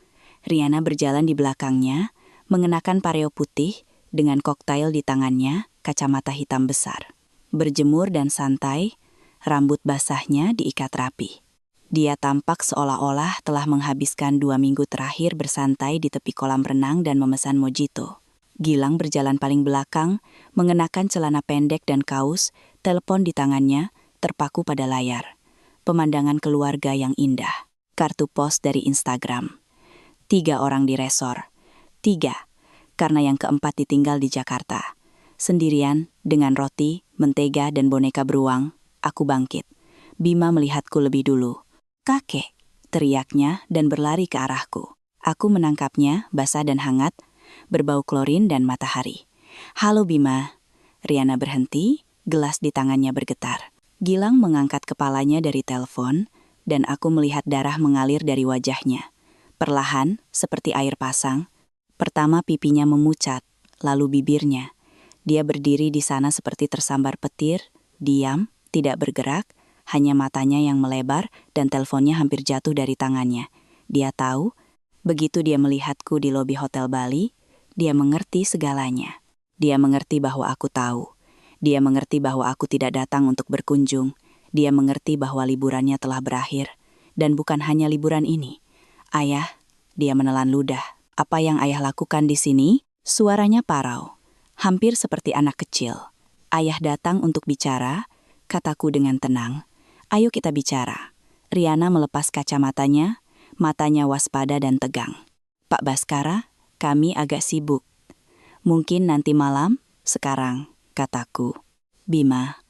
Riana berjalan di belakangnya, mengenakan pareo putih, dengan koktail di tangannya, kacamata hitam besar. Berjemur dan santai, rambut basahnya diikat rapi. Dia tampak seolah-olah telah menghabiskan 2 minggu terakhir bersantai di tepi kolam renang dan memesan mojito. Gilang berjalan paling belakang, mengenakan celana pendek dan kaos, telepon di tangannya, terpaku pada layar. Pemandangan keluarga yang indah. Kartu pos dari Instagram. 3 orang di resor. 3, karena yang keempat ditinggal di Jakarta. Sendirian, dengan roti, mentega, dan boneka beruang, aku bangkit. Bima melihatku lebih dulu. "Kakek!" teriaknya dan berlari ke arahku. Aku menangkapnya, basah dan hangat, berbau klorin dan matahari. "Halo Bima." Riana berhenti, gelas di tangannya bergetar. Gilang mengangkat kepalanya dari telepon, dan aku melihat darah mengalir dari wajahnya. Perlahan, seperti air pasang, pertama pipinya memucat, lalu bibirnya. Dia berdiri di sana seperti tersambar petir, diam, tidak bergerak, hanya matanya yang melebar dan teleponnya hampir jatuh dari tangannya. Dia tahu, begitu dia melihatku di lobi Hotel Bali, dia mengerti segalanya. Dia mengerti bahwa aku tahu. Dia mengerti bahwa aku tidak datang untuk berkunjung. Dia mengerti bahwa liburannya telah berakhir, dan bukan hanya liburan ini. Ayah, dia menelan ludah. Apa yang ayah lakukan di sini? Suaranya parau, hampir seperti anak kecil. Ayah datang untuk bicara, kataku dengan tenang. Ayo kita bicara. Riana melepas kacamatanya, matanya waspada dan tegang. Pak Baskara, kami agak sibuk. Mungkin nanti malam, sekarang, kataku. Bima,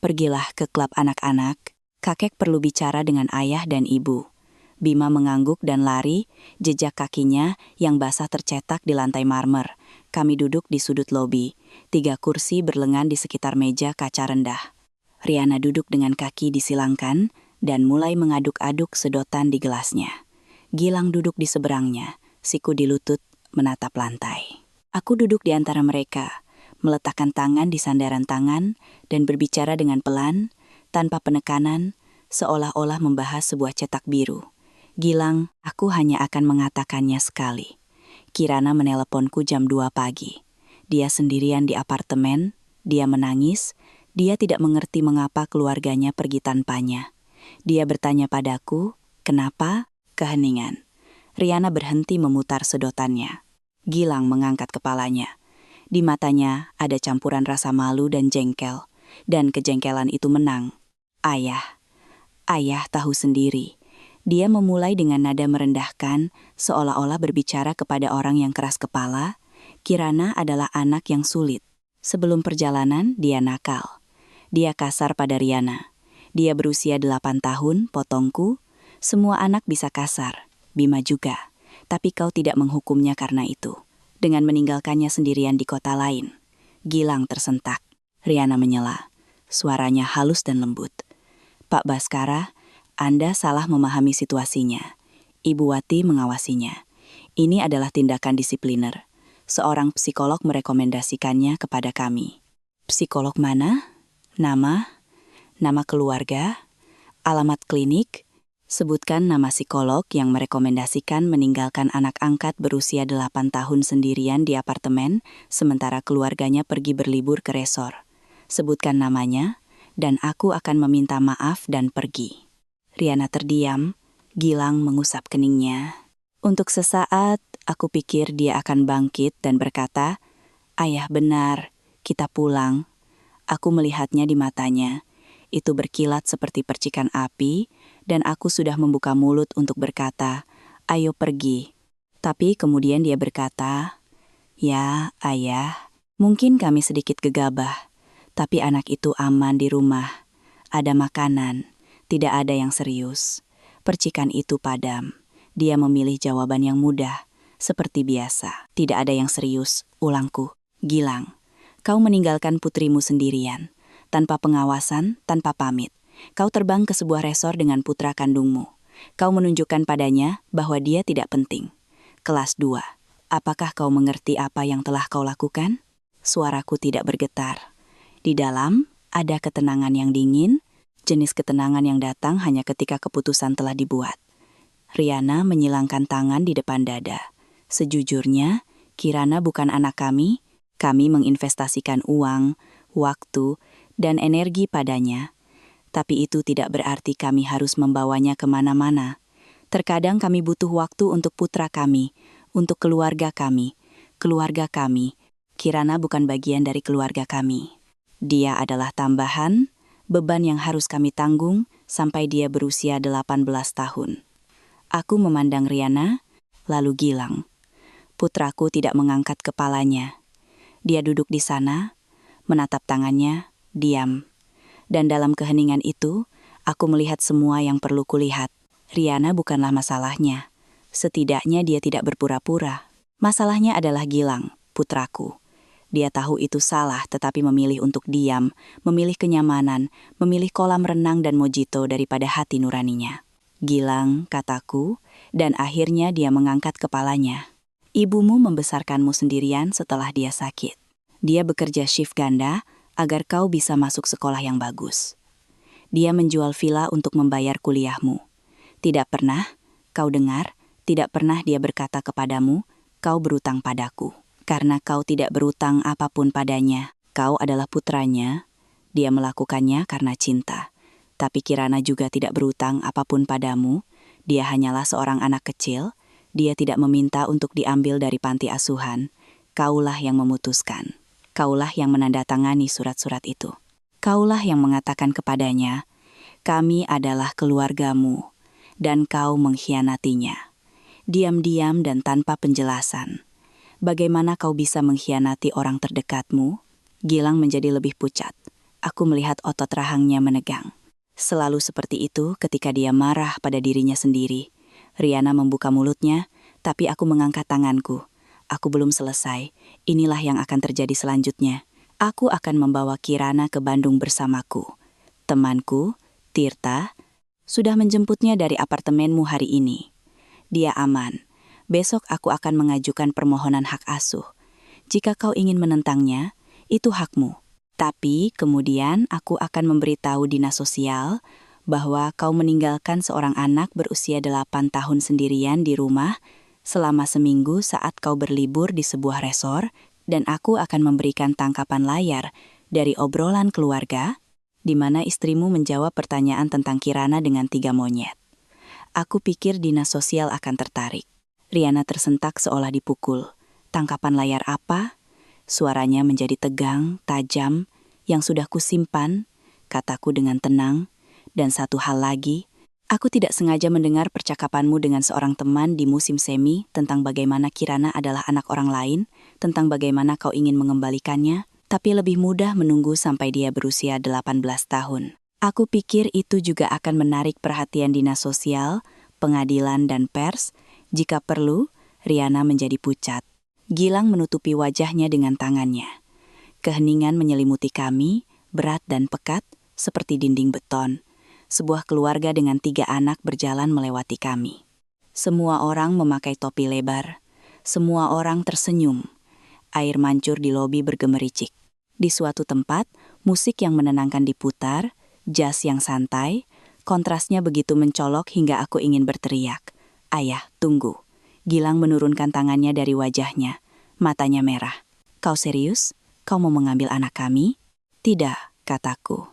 pergilah ke klub anak-anak. Kakek perlu bicara dengan ayah dan ibu. Bima mengangguk dan lari, jejak kakinya yang basah tercetak di lantai marmer. Kami duduk di sudut lobi, 3 kursi berlengan di sekitar meja kaca rendah. Riana duduk dengan kaki disilangkan dan mulai mengaduk-aduk sedotan di gelasnya. Gilang duduk di seberangnya, siku di lutut, menatap lantai. Aku duduk di antara mereka, meletakkan tangan di sandaran tangan dan berbicara dengan pelan, tanpa penekanan, seolah-olah membahas sebuah cetak biru. Gilang, aku hanya akan mengatakannya sekali. Kirana meneleponku jam 2 pagi. Dia sendirian di apartemen, dia menangis, dia tidak mengerti mengapa keluarganya pergi tanpanya. Dia bertanya padaku, kenapa? Keheningan. Riana berhenti memutar sedotannya. Gilang mengangkat kepalanya. Di matanya ada campuran rasa malu dan jengkel, dan kejengkelan itu menang. Ayah tahu sendiri. Dia memulai dengan nada merendahkan, seolah-olah berbicara kepada orang yang keras kepala. Kirana adalah anak yang sulit. Sebelum perjalanan, dia nakal. Dia kasar pada Riana. Dia berusia 8 tahun, potongku. Semua anak bisa kasar, Bima juga. Tapi kau tidak menghukumnya karena itu. Dengan meninggalkannya sendirian di kota lain. Gilang tersentak. Riana menyela. Suaranya halus dan lembut. Pak Baskara, Anda salah memahami situasinya. Ibu Wati mengawasinya. Ini adalah tindakan disipliner. Seorang psikolog merekomendasikannya kepada kami. Psikolog mana? Nama keluarga? Alamat klinik? Sebutkan nama psikolog yang merekomendasikan meninggalkan anak angkat berusia 8 tahun sendirian di apartemen, sementara keluarganya pergi berlibur ke resor. Sebutkan namanya, dan aku akan meminta maaf dan pergi. Riana terdiam, Gilang mengusap keningnya. Untuk sesaat, aku pikir dia akan bangkit dan berkata, Ayah benar, kita pulang. Aku melihatnya di matanya. Itu berkilat seperti percikan api, dan aku sudah membuka mulut untuk berkata, ayo pergi. Tapi kemudian dia berkata, ya, Ayah, mungkin kami sedikit gegabah, tapi anak itu aman di rumah. Ada makanan, tidak ada yang serius. Percikan itu padam. Dia memilih jawaban yang mudah, seperti biasa. Tidak ada yang serius, ulangku. Gilang, kau meninggalkan putrimu sendirian. Tanpa pengawasan, tanpa pamit. Kau terbang ke sebuah resor dengan putra kandungmu. Kau menunjukkan padanya bahwa dia tidak penting. Kelas 2. Apakah kau mengerti apa yang telah kau lakukan? Suaraku tidak bergetar. Di dalam, ada ketenangan yang dingin, jenis ketenangan yang datang hanya ketika keputusan telah dibuat. Riana menyilangkan tangan di depan dada. Sejujurnya, Kirana bukan anak kami menginvestasikan uang, waktu, dan energi padanya. Tapi itu tidak berarti kami harus membawanya kemana-mana. Terkadang kami butuh waktu untuk putra kami, untuk keluarga kami. Keluarga kami, Kirana bukan bagian dari keluarga kami. Dia adalah tambahan, beban yang harus kami tanggung sampai dia berusia 18 tahun. Aku memandang Riana, lalu Gilang. Putraku tidak mengangkat kepalanya. Dia duduk di sana, menatap tangannya, diam. Dan dalam keheningan itu, aku melihat semua yang perlu kulihat. Riana bukanlah masalahnya. Setidaknya dia tidak berpura-pura. Masalahnya adalah Gilang, putraku. Dia tahu itu salah tetapi memilih untuk diam, memilih kenyamanan, memilih kolam renang dan mojito daripada hati nuraninya. Gilang, kataku, dan akhirnya dia mengangkat kepalanya. Ibumu membesarkanmu sendirian setelah dia sakit. Dia bekerja shift ganda agar kau bisa masuk sekolah yang bagus. Dia menjual villa untuk membayar kuliahmu. Tidak pernah, kau dengar, tidak pernah dia berkata kepadamu, kau berutang padaku. Karena kau tidak berutang apapun padanya, kau adalah putranya. Dia melakukannya karena cinta. Tapi Kirana juga tidak berutang apapun padamu. Dia hanyalah seorang anak kecil. Dia tidak meminta untuk diambil dari panti asuhan. Kaulah yang memutuskan. Kaulah yang menandatangani surat-surat itu. Kaulah yang mengatakan kepadanya, kami adalah keluargamu, dan kau mengkhianatinya. Diam-diam dan tanpa penjelasan. Bagaimana kau bisa mengkhianati orang terdekatmu? Gilang menjadi lebih pucat. Aku melihat otot rahangnya menegang. Selalu seperti itu ketika dia marah pada dirinya sendiri. Riana membuka mulutnya, tapi aku mengangkat tanganku. Aku belum selesai. Inilah yang akan terjadi selanjutnya. Aku akan membawa Kirana ke Bandung bersamaku. Temanku, Tirta, sudah menjemputnya dari apartemenmu hari ini. Dia aman. Besok aku akan mengajukan permohonan hak asuh. Jika kau ingin menentangnya, itu hakmu. Tapi kemudian aku akan memberitahu dinas sosial bahwa kau meninggalkan seorang anak berusia 8 tahun sendirian di rumah selama seminggu saat kau berlibur di sebuah resor, dan aku akan memberikan tangkapan layar dari obrolan keluarga di mana istrimu menjawab pertanyaan tentang Kirana dengan 3 monyet. Aku pikir dinas sosial akan tertarik. Riana tersentak seolah dipukul. Tangkapan layar apa? Suaranya menjadi tegang, tajam, yang sudah kusimpan, kataku dengan tenang. Dan satu hal lagi, aku tidak sengaja mendengar percakapanmu dengan seorang teman di musim semi tentang bagaimana Kirana adalah anak orang lain, tentang bagaimana kau ingin mengembalikannya, tapi lebih mudah menunggu sampai dia berusia 18 tahun. Aku pikir itu juga akan menarik perhatian dinas sosial, pengadilan dan pers. Jika perlu, Riana menjadi pucat. Gilang menutupi wajahnya dengan tangannya. Keheningan menyelimuti kami, berat dan pekat, seperti dinding beton. Sebuah keluarga dengan 3 anak berjalan melewati kami. Semua orang memakai topi lebar. Semua orang tersenyum. Air mancur di lobi bergemericik. Di suatu tempat, musik yang menenangkan diputar, jazz yang santai, kontrasnya begitu mencolok hingga aku ingin berteriak. Ayah, tunggu. Gilang menurunkan tangannya dari wajahnya. Matanya merah. Kau serius? Kau mau mengambil anak kami? Tidak, kataku.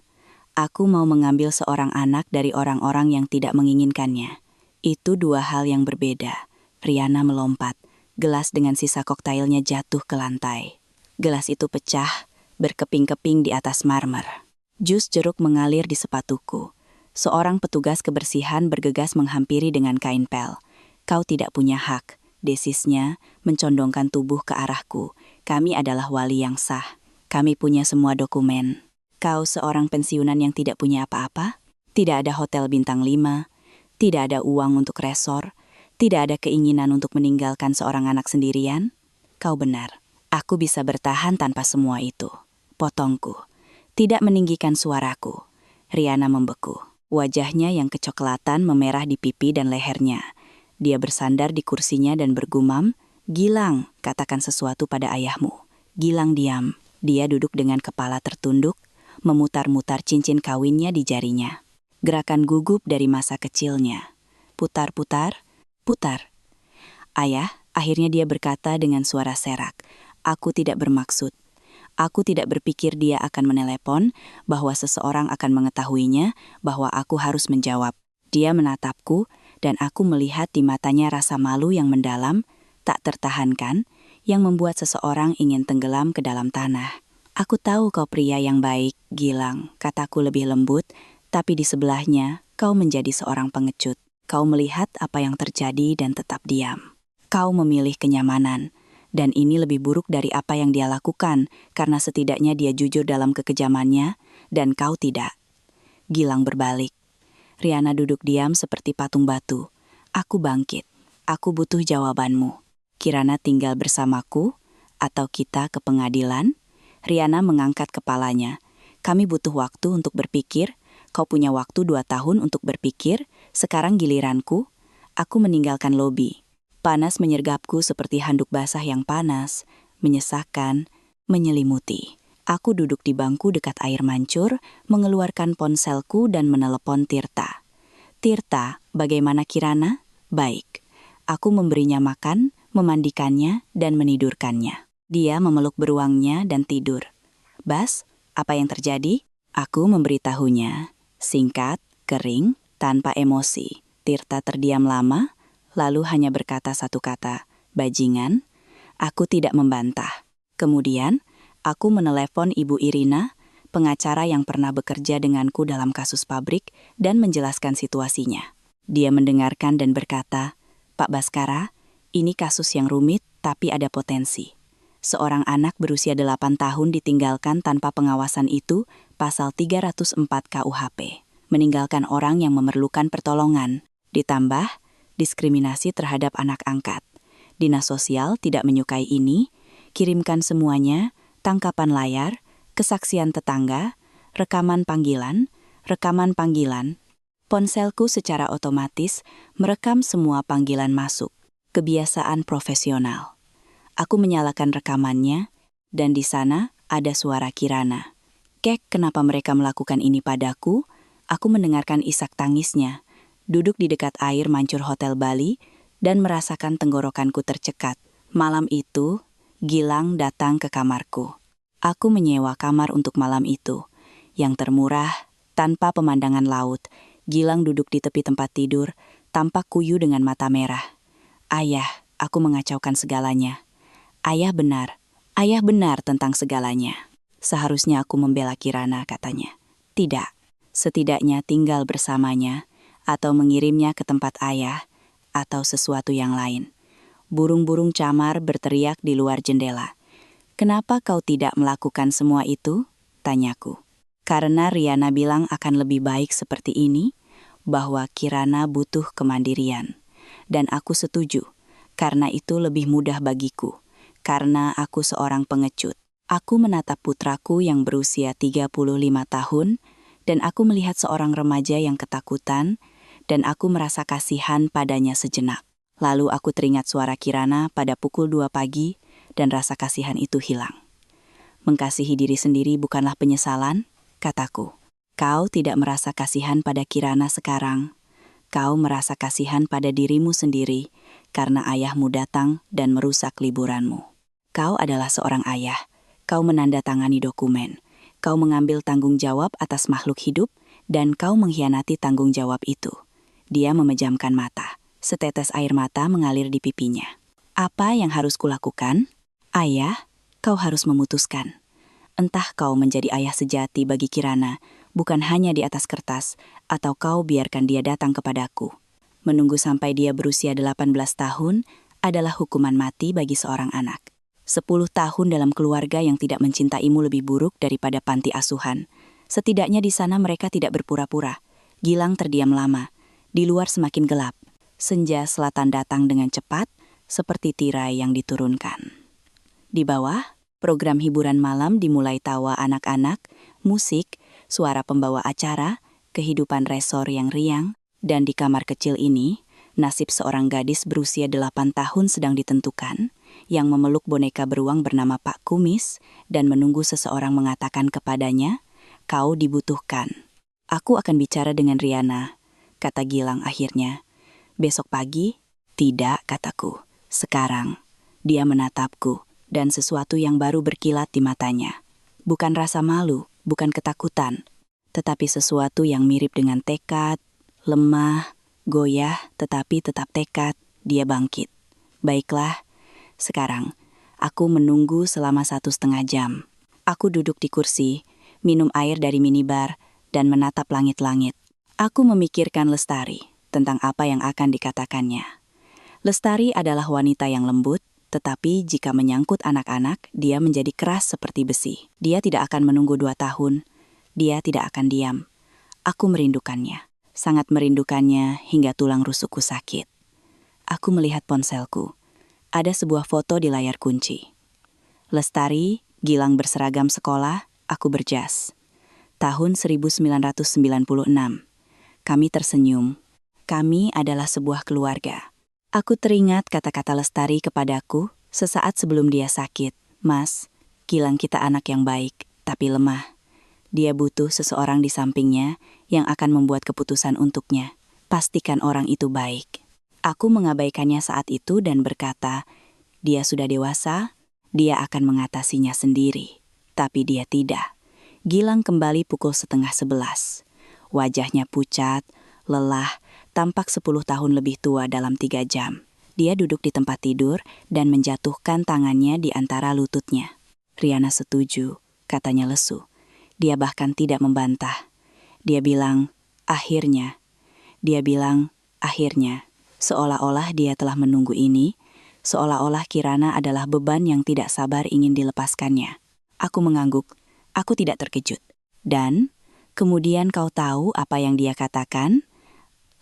Aku mau mengambil seorang anak dari orang-orang yang tidak menginginkannya. Itu 2 hal yang berbeda. Riana melompat. Gelas dengan sisa koktailnya jatuh ke lantai. Gelas itu pecah, berkeping-keping di atas marmer. Jus jeruk mengalir di sepatuku. Seorang petugas kebersihan bergegas menghampiri dengan kain pel. Kau tidak punya hak, desisnya, mencondongkan tubuh ke arahku. Kami adalah wali yang sah. Kami punya semua dokumen. Kau seorang pensiunan yang tidak punya apa-apa? Tidak ada hotel bintang 5, tidak ada uang untuk resor, tidak ada keinginan untuk meninggalkan seorang anak sendirian? Kau benar. Aku bisa bertahan tanpa semua itu. Potongku. Tidak meninggikan suaraku. Riana membeku. Wajahnya yang kecoklatan memerah di pipi dan lehernya. Dia bersandar di kursinya dan bergumam, Gilang, katakan sesuatu pada ayahmu. Gilang diam. Dia duduk dengan kepala tertunduk, memutar-mutar cincin kawinnya di jarinya. Gerakan gugup dari masa kecilnya. Putar-putar, putar. Ayah, akhirnya dia berkata dengan suara serak. Aku tidak bermaksud. Aku tidak berpikir dia akan menelepon, bahwa seseorang akan mengetahuinya, bahwa aku harus menjawab. Dia menatapku, dan aku melihat di matanya rasa malu yang mendalam, tak tertahankan, yang membuat seseorang ingin tenggelam ke dalam tanah. Aku tahu kau pria yang baik, Gilang, kataku lebih lembut, tapi di sebelahnya kau menjadi seorang pengecut. Kau melihat apa yang terjadi dan tetap diam. Kau memilih kenyamanan, dan ini lebih buruk dari apa yang dia lakukan, karena setidaknya dia jujur dalam kekejamannya, dan kau tidak. Gilang berbalik. Riana duduk diam seperti patung batu. Aku bangkit. Aku butuh jawabanmu. Kirana tinggal bersamaku, atau kita ke pengadilan? Riana mengangkat kepalanya. Kami butuh waktu untuk berpikir. Kau punya waktu 2 tahun untuk berpikir. Sekarang giliranku. Aku meninggalkan lobi. Panas menyergapku seperti handuk basah yang panas, menyesakkan, menyelimuti. Aku duduk di bangku dekat air mancur, mengeluarkan ponselku dan menelepon Tirta. Tirta, bagaimana Kirana? Baik. Aku memberinya makan, memandikannya, dan menidurkannya. Dia memeluk beruangnya dan tidur. Bas, apa yang terjadi? Aku memberitahunya. Singkat, kering, tanpa emosi. Tirta terdiam lama, lalu hanya berkata satu kata, "Bajingan." Aku tidak membantah. Kemudian, aku menelepon Ibu Irina, pengacara yang pernah bekerja denganku dalam kasus pabrik, dan menjelaskan situasinya. Dia mendengarkan dan berkata, "Pak Baskara, ini kasus yang rumit tapi ada potensi. Seorang anak berusia 8 tahun ditinggalkan tanpa pengawasan itu, pasal 304 KUHP. Meninggalkan orang yang memerlukan pertolongan. Ditambah, diskriminasi terhadap anak angkat. Dinas sosial tidak menyukai ini, kirimkan semuanya, tangkapan layar, kesaksian tetangga, rekaman panggilan. Ponselku secara otomatis merekam semua panggilan masuk. Kebiasaan profesional. Aku menyalakan rekamannya, dan di sana ada suara Kirana. "Kek, kenapa mereka melakukan ini padaku?" Aku mendengarkan isak tangisnya, duduk di dekat air mancur Hotel Bali, dan merasakan tenggorokanku tercekat. Malam itu, Gilang datang ke kamarku. Aku menyewa kamar untuk malam itu, yang termurah, tanpa pemandangan laut. Gilang duduk di tepi tempat tidur, tampak kuyu dengan mata merah. "Ayah," aku mengacaukan segalanya. Ayah benar tentang segalanya. Seharusnya aku membela Kirana," katanya. "Tidak, setidaknya tinggal bersamanya, atau mengirimnya ke tempat ayah, atau sesuatu yang lain." Burung-burung camar berteriak di luar jendela. "Kenapa kau tidak melakukan semua itu?" tanyaku. "Karena Riana bilang akan lebih baik seperti ini, bahwa Kirana butuh kemandirian. Dan aku setuju, karena itu lebih mudah bagiku, karena aku seorang pengecut. Aku menatap putraku yang berusia 35 tahun, dan aku melihat seorang remaja yang ketakutan, dan aku merasa kasihan padanya sejenak. Lalu aku teringat suara Kirana pada pukul 2 pagi, dan rasa kasihan itu hilang. Mengasihi diri sendiri bukanlah penyesalan, kataku. Kau tidak merasa kasihan pada Kirana sekarang. Kau merasa kasihan pada dirimu sendiri, karena ayahmu datang dan merusak liburanmu. Kau adalah seorang ayah. Kau menandatangani dokumen. Kau mengambil tanggung jawab atas makhluk hidup, dan kau mengkhianati tanggung jawab itu." Dia memejamkan mata. Setetes air mata mengalir di pipinya. "Apa yang harus kulakukan?" "Ayah, kau harus memutuskan. Entah kau menjadi ayah sejati bagi Kirana, bukan hanya di atas kertas, atau kau biarkan dia datang kepadaku. Menunggu sampai dia berusia 18 tahun adalah hukuman mati bagi seorang anak. 10 tahun dalam keluarga yang tidak mencintaimu lebih buruk daripada panti asuhan. Setidaknya di sana mereka tidak berpura-pura." Gilang terdiam lama. Di luar semakin gelap. Senja selatan datang dengan cepat, seperti tirai yang diturunkan. Di bawah, program hiburan malam dimulai tawa anak-anak, musik, suara pembawa acara, kehidupan resor yang riang, dan di kamar kecil ini, nasib seorang gadis berusia 8 tahun sedang ditentukan, yang memeluk boneka beruang bernama Pak Kumis, dan menunggu seseorang mengatakan kepadanya, "Kau dibutuhkan." "Aku akan bicara dengan Riana," kata Gilang akhirnya. "Besok pagi?" "Tidak," kataku. "Sekarang." Dia menatapku, dan sesuatu yang baru berkilat di matanya. Bukan rasa malu, bukan ketakutan, tetapi sesuatu yang mirip dengan tekad, lemah, goyah, tetapi tetap tekad. Dia bangkit. "Baiklah, sekarang aku menunggu selama 1,5 jam." Aku duduk di kursi, minum air dari minibar, dan menatap langit-langit. Aku memikirkan Lestari tentang apa yang akan dikatakannya. Lestari adalah wanita yang lembut, tetapi jika menyangkut anak-anak, dia menjadi keras seperti besi. Dia tidak akan menunggu 2 tahun. Dia tidak akan diam. Aku merindukannya. Sangat merindukannya hingga tulang rusukku sakit. Aku melihat ponselku. Ada sebuah foto di layar kunci. Lestari, Gilang berseragam sekolah, aku berjas. Tahun 1996. Kami tersenyum. Kami adalah sebuah keluarga. Aku teringat kata-kata Lestari kepadaku sesaat sebelum dia sakit. "Mas, Gilang kita anak yang baik, tapi lemah. Dia butuh seseorang di sampingnya yang akan membuat keputusan untuknya. Pastikan orang itu baik." Aku mengabaikannya saat itu dan berkata, dia sudah dewasa, dia akan mengatasinya sendiri. Tapi dia tidak. Gilang kembali pukul 10:30. Wajahnya pucat, lelah, tampak 10 tahun lebih tua dalam 3 jam. Dia duduk di tempat tidur dan menjatuhkan tangannya di antara lututnya. Riana setuju, katanya lesu. Dia bahkan tidak membantah. Dia bilang, akhirnya. Dia bilang, akhirnya. Seolah-olah dia telah menunggu ini, seolah-olah Kirana adalah beban yang tidak sabar ingin dilepaskannya. Aku mengangguk, aku tidak terkejut. Dan, kemudian kau tahu apa yang dia katakan?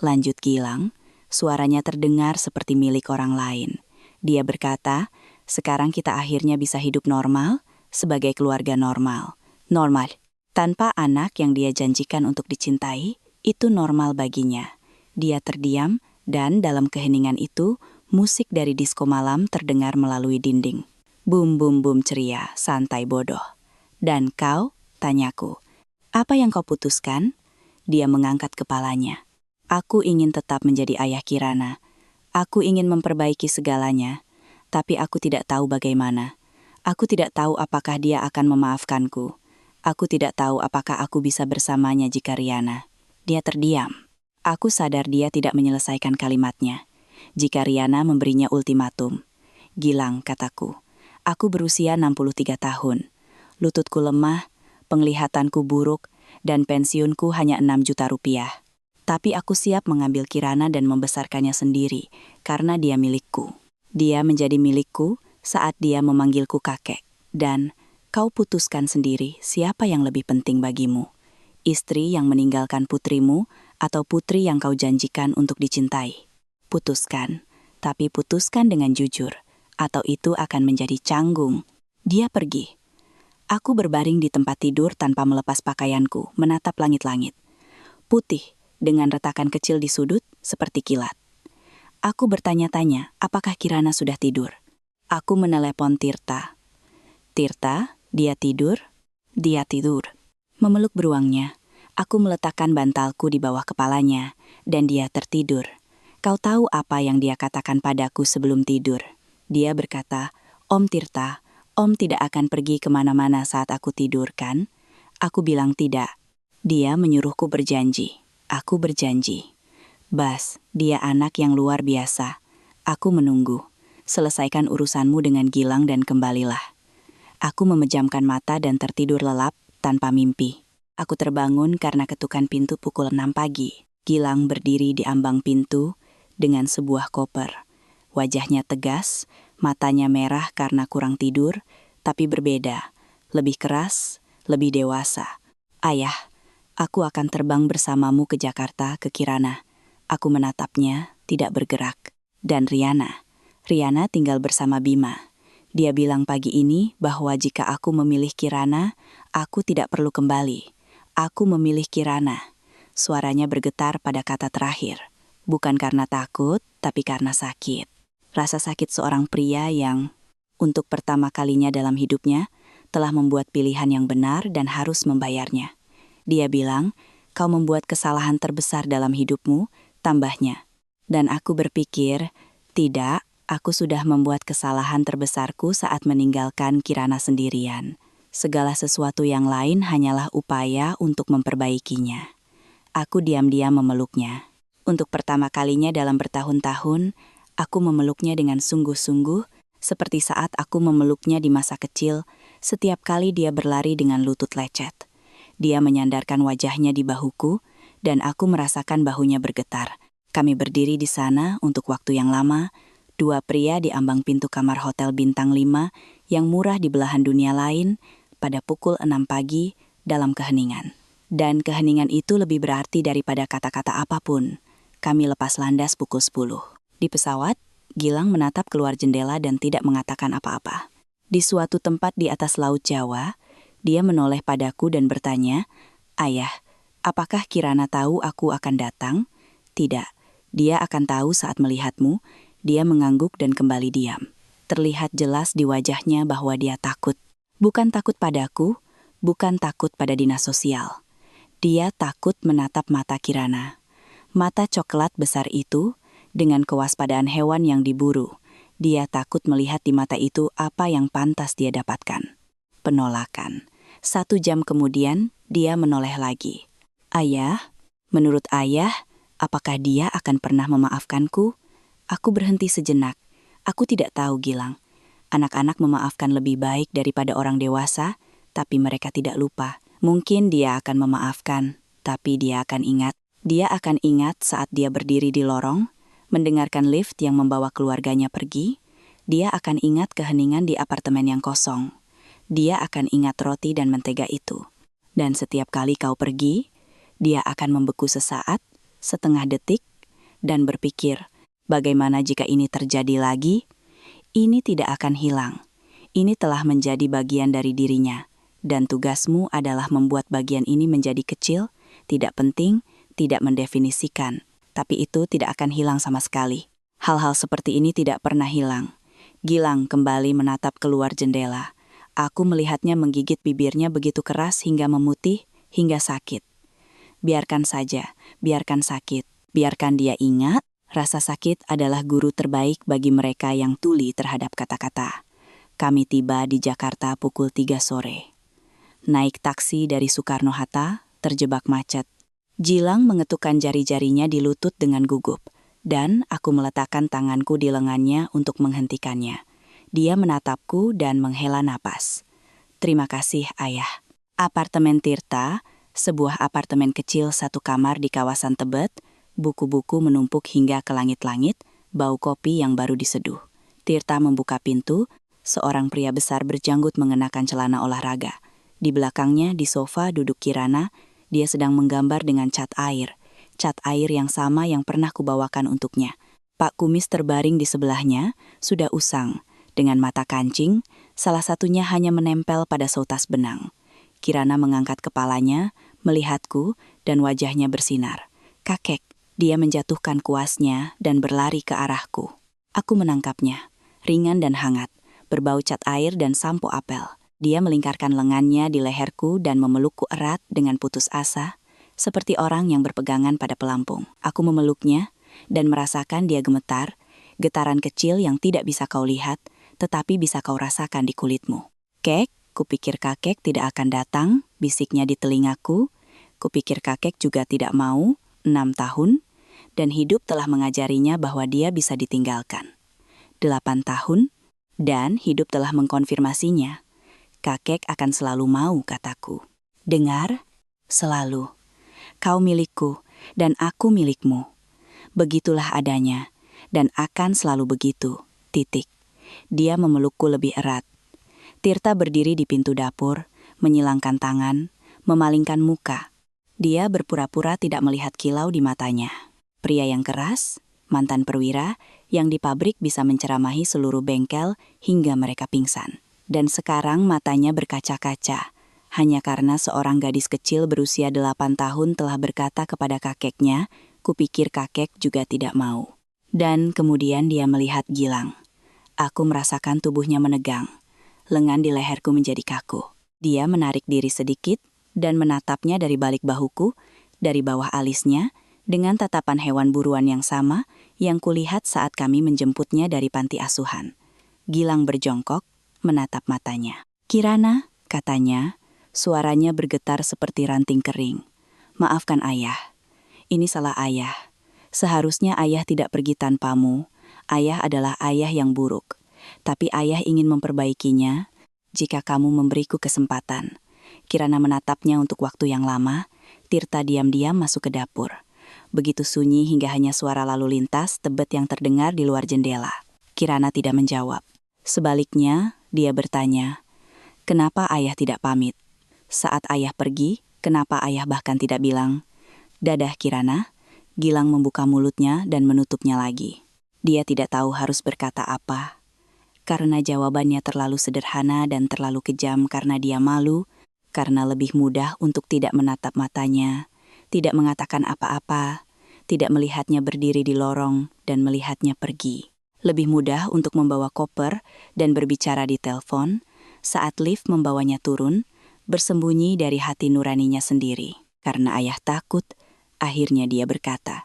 Lanjut Gilang, suaranya terdengar seperti milik orang lain. Dia berkata, sekarang kita akhirnya bisa hidup normal, sebagai keluarga normal. Normal. Tanpa anak yang dia janjikan untuk dicintai, itu normal baginya. Dia terdiam, dan dalam keheningan itu, musik dari disko malam terdengar melalui dinding. Bum bum bum ceria, santai bodoh. Dan kau? Tanyaku. Apa yang kau putuskan? Dia mengangkat kepalanya. Aku ingin tetap menjadi ayah Kirana. Aku ingin memperbaiki segalanya, tapi aku tidak tahu bagaimana. Aku tidak tahu apakah dia akan memaafkanku. Aku tidak tahu apakah aku bisa bersamanya jika Riana. Dia terdiam. Aku sadar dia tidak menyelesaikan kalimatnya. Jika Riana memberinya ultimatum. Gilang, kataku. Aku berusia 63 tahun. Lututku lemah, penglihatanku buruk, dan pensiunku hanya 6 juta rupiah. Tapi aku siap mengambil Kirana dan membesarkannya sendiri, karena dia milikku. Dia menjadi milikku saat dia memanggilku kakek. Dan kau putuskan sendiri siapa yang lebih penting bagimu. Istri yang meninggalkan putrimu atau putri yang kau janjikan untuk dicintai. Putuskan, tapi putuskan dengan jujur, atau itu akan menjadi canggung. Dia pergi. Aku berbaring di tempat tidur tanpa melepas pakaianku, menatap langit-langit. Putih, dengan retakan kecil di sudut, seperti kilat. Aku bertanya-tanya, apakah Kirana sudah tidur? Aku menelepon Tirta. Tirta, dia tidur? Dia tidur. Memeluk beruangnya, aku meletakkan bantalku di bawah kepalanya, dan dia tertidur. Kau tahu apa yang dia katakan padaku sebelum tidur? Dia berkata, Om Tirta, Om tidak akan pergi kemana-mana saat aku tidur, kan? Aku bilang tidak. Dia menyuruhku berjanji. Aku berjanji. Bas, dia anak yang luar biasa. Aku menunggu. Selesaikan urusanmu dengan Gilang dan kembalilah. Aku memejamkan mata dan tertidur lelap tanpa mimpi. Aku terbangun karena ketukan pintu pukul 6 pagi. Gilang berdiri di ambang pintu dengan sebuah koper. Wajahnya tegas, matanya merah karena kurang tidur, tapi berbeda. Lebih keras, lebih dewasa. Ayah, aku akan terbang bersamamu ke Jakarta, ke Kirana. Aku menatapnya, tidak bergerak. Dan Riana tinggal bersama Bima. Dia bilang pagi ini bahwa jika aku memilih Kirana, aku tidak perlu kembali. Aku memilih Kirana. Suaranya bergetar pada kata terakhir. Bukan karena takut, tapi karena sakit. Rasa sakit seorang pria yang, untuk pertama kalinya dalam hidupnya, telah membuat pilihan yang benar dan harus membayarnya. Dia bilang, kau membuat kesalahan terbesar dalam hidupmu, tambahnya. Dan aku berpikir, tidak, aku sudah membuat kesalahan terbesarku saat meninggalkan Kirana sendirian. Segala sesuatu yang lain hanyalah upaya untuk memperbaikinya. Aku diam-diam memeluknya. Untuk pertama kalinya dalam bertahun-tahun, aku memeluknya dengan sungguh-sungguh, seperti saat aku memeluknya di masa kecil, setiap kali dia berlari dengan lutut lecet. Dia menyandarkan wajahnya di bahuku, dan aku merasakan bahunya bergetar. Kami berdiri di sana untuk waktu yang lama, dua pria di ambang pintu kamar hotel bintang 5 yang murah di belahan dunia lain pada pukul 6 pagi dalam keheningan. Dan keheningan itu lebih berarti daripada kata-kata apapun. Kami lepas landas pukul 10. Di pesawat, Gilang menatap keluar jendela dan tidak mengatakan apa-apa. Di suatu tempat di atas Laut Jawa, dia menoleh padaku dan bertanya, Ayah, apakah Kirana tahu aku akan datang? Tidak, dia akan tahu saat melihatmu. Dia mengangguk dan kembali diam. Terlihat jelas di wajahnya bahwa dia takut. Bukan takut padaku, bukan takut pada dinas sosial. Dia takut menatap mata Kirana. Mata coklat besar itu, dengan kewaspadaan hewan yang diburu. Dia takut melihat di mata itu apa yang pantas dia dapatkan. Penolakan. 1 jam kemudian, dia menoleh lagi. Ayah, Menurut ayah, apakah dia akan pernah memaafkanku? Aku berhenti sejenak. Aku tidak tahu, Gilang. Anak-anak memaafkan lebih baik daripada orang dewasa, tapi mereka tidak lupa. Mungkin dia akan memaafkan, tapi dia akan ingat. Dia akan ingat saat dia berdiri di lorong, mendengarkan lift yang membawa keluarganya pergi. Dia akan ingat keheningan di apartemen yang kosong. Dia akan ingat roti dan mentega itu. Dan setiap kali kau pergi, dia akan membeku sesaat, setengah detik, dan berpikir, bagaimana jika ini terjadi lagi? Ini tidak akan hilang. Ini telah menjadi bagian dari dirinya. Dan tugasmu adalah membuat bagian ini menjadi kecil, tidak penting, tidak mendefinisikan. Tapi itu tidak akan hilang sama sekali. Hal-hal seperti ini tidak pernah hilang. Gilang kembali menatap keluar jendela. Aku melihatnya menggigit bibirnya begitu keras hingga memutih, hingga sakit. Biarkan saja, biarkan sakit. Biarkan dia ingat, rasa sakit adalah guru terbaik bagi mereka yang tuli terhadap kata-kata. Kami tiba di Jakarta pukul 3 sore. Naik taksi dari Soekarno-Hatta, terjebak macet. Gilang mengetukkan jari-jarinya di lutut dengan gugup, dan aku meletakkan tanganku di lengannya untuk menghentikannya. Dia menatapku dan menghela napas. Terima kasih, Ayah. Apartemen Tirta, sebuah apartemen kecil satu kamar di kawasan Tebet, buku-buku menumpuk hingga ke langit-langit, bau kopi yang baru diseduh. Tirta membuka pintu, seorang pria besar berjanggut mengenakan celana olahraga. Di belakangnya, di sofa duduk Kirana, dia sedang menggambar dengan cat air yang sama yang pernah kubawakan untuknya. Pak Kumis terbaring di sebelahnya, sudah usang, dengan mata kancing, salah satunya hanya menempel pada seutas benang. Kirana mengangkat kepalanya, melihatku, dan wajahnya bersinar. Kakek, dia menjatuhkan kuasnya dan berlari ke arahku. Aku menangkapnya, ringan dan hangat, berbau cat air dan sampo apel. Dia melingkarkan lengannya di leherku dan memelukku erat dengan putus asa, seperti orang yang berpegangan pada pelampung. Aku memeluknya dan merasakan dia gemetar, getaran kecil yang tidak bisa kau lihat, tetapi bisa kau rasakan di kulitmu. Kek, kupikir kakek tidak akan datang, bisiknya di telingaku. Kupikir kakek juga tidak mau, 6 tahun, dan hidup telah mengajarinya bahwa dia bisa ditinggalkan. 8 tahun, dan hidup telah mengkonfirmasinya. Kakek akan selalu mau, kataku. Dengar, selalu. Kau milikku, dan aku milikmu. Begitulah adanya, dan akan selalu begitu, titik. Dia memelukku lebih erat. Tirta berdiri di pintu dapur, menyilangkan tangan, memalingkan muka. Dia berpura-pura tidak melihat kilau di matanya. Pria yang keras, mantan perwira, yang di pabrik bisa menceramahi seluruh bengkel hingga mereka pingsan. Dan sekarang matanya berkaca-kaca, hanya karena seorang gadis kecil berusia 8 tahun telah berkata kepada kakeknya, kupikir kakek juga tidak mau. Dan kemudian dia melihat Gilang. Aku merasakan tubuhnya menegang. Lengan di leherku menjadi kaku. Dia menarik diri sedikit dan menatapnya dari balik bahuku, dari bawah alisnya, dengan tatapan hewan buruan yang sama yang kulihat saat kami menjemputnya dari panti asuhan. Gilang berjongkok, menatap matanya. Kirana, katanya, suaranya bergetar seperti ranting kering. Maafkan ayah. Ini salah ayah. Seharusnya ayah tidak pergi tanpamu. Ayah adalah ayah yang buruk. Tapi ayah ingin memperbaikinya jika kamu memberiku kesempatan. Kirana menatapnya untuk waktu yang lama. Tirta diam-diam masuk ke dapur. Begitu sunyi hingga hanya suara lalu lintas Tebet yang terdengar di luar jendela. Kirana tidak menjawab. Sebaliknya, dia bertanya, kenapa ayah tidak pamit? Saat ayah pergi, kenapa ayah bahkan tidak bilang, dadah Kirana? Gilang membuka mulutnya dan menutupnya lagi. Dia tidak tahu harus berkata apa. Karena jawabannya terlalu sederhana dan terlalu kejam karena dia malu, karena lebih mudah untuk tidak menatap matanya, tidak mengatakan apa-apa, tidak melihatnya berdiri di lorong dan melihatnya pergi. Lebih mudah untuk membawa koper dan berbicara di telepon, saat lift membawanya turun, bersembunyi dari hati nuraninya sendiri. Karena ayah takut, akhirnya dia berkata,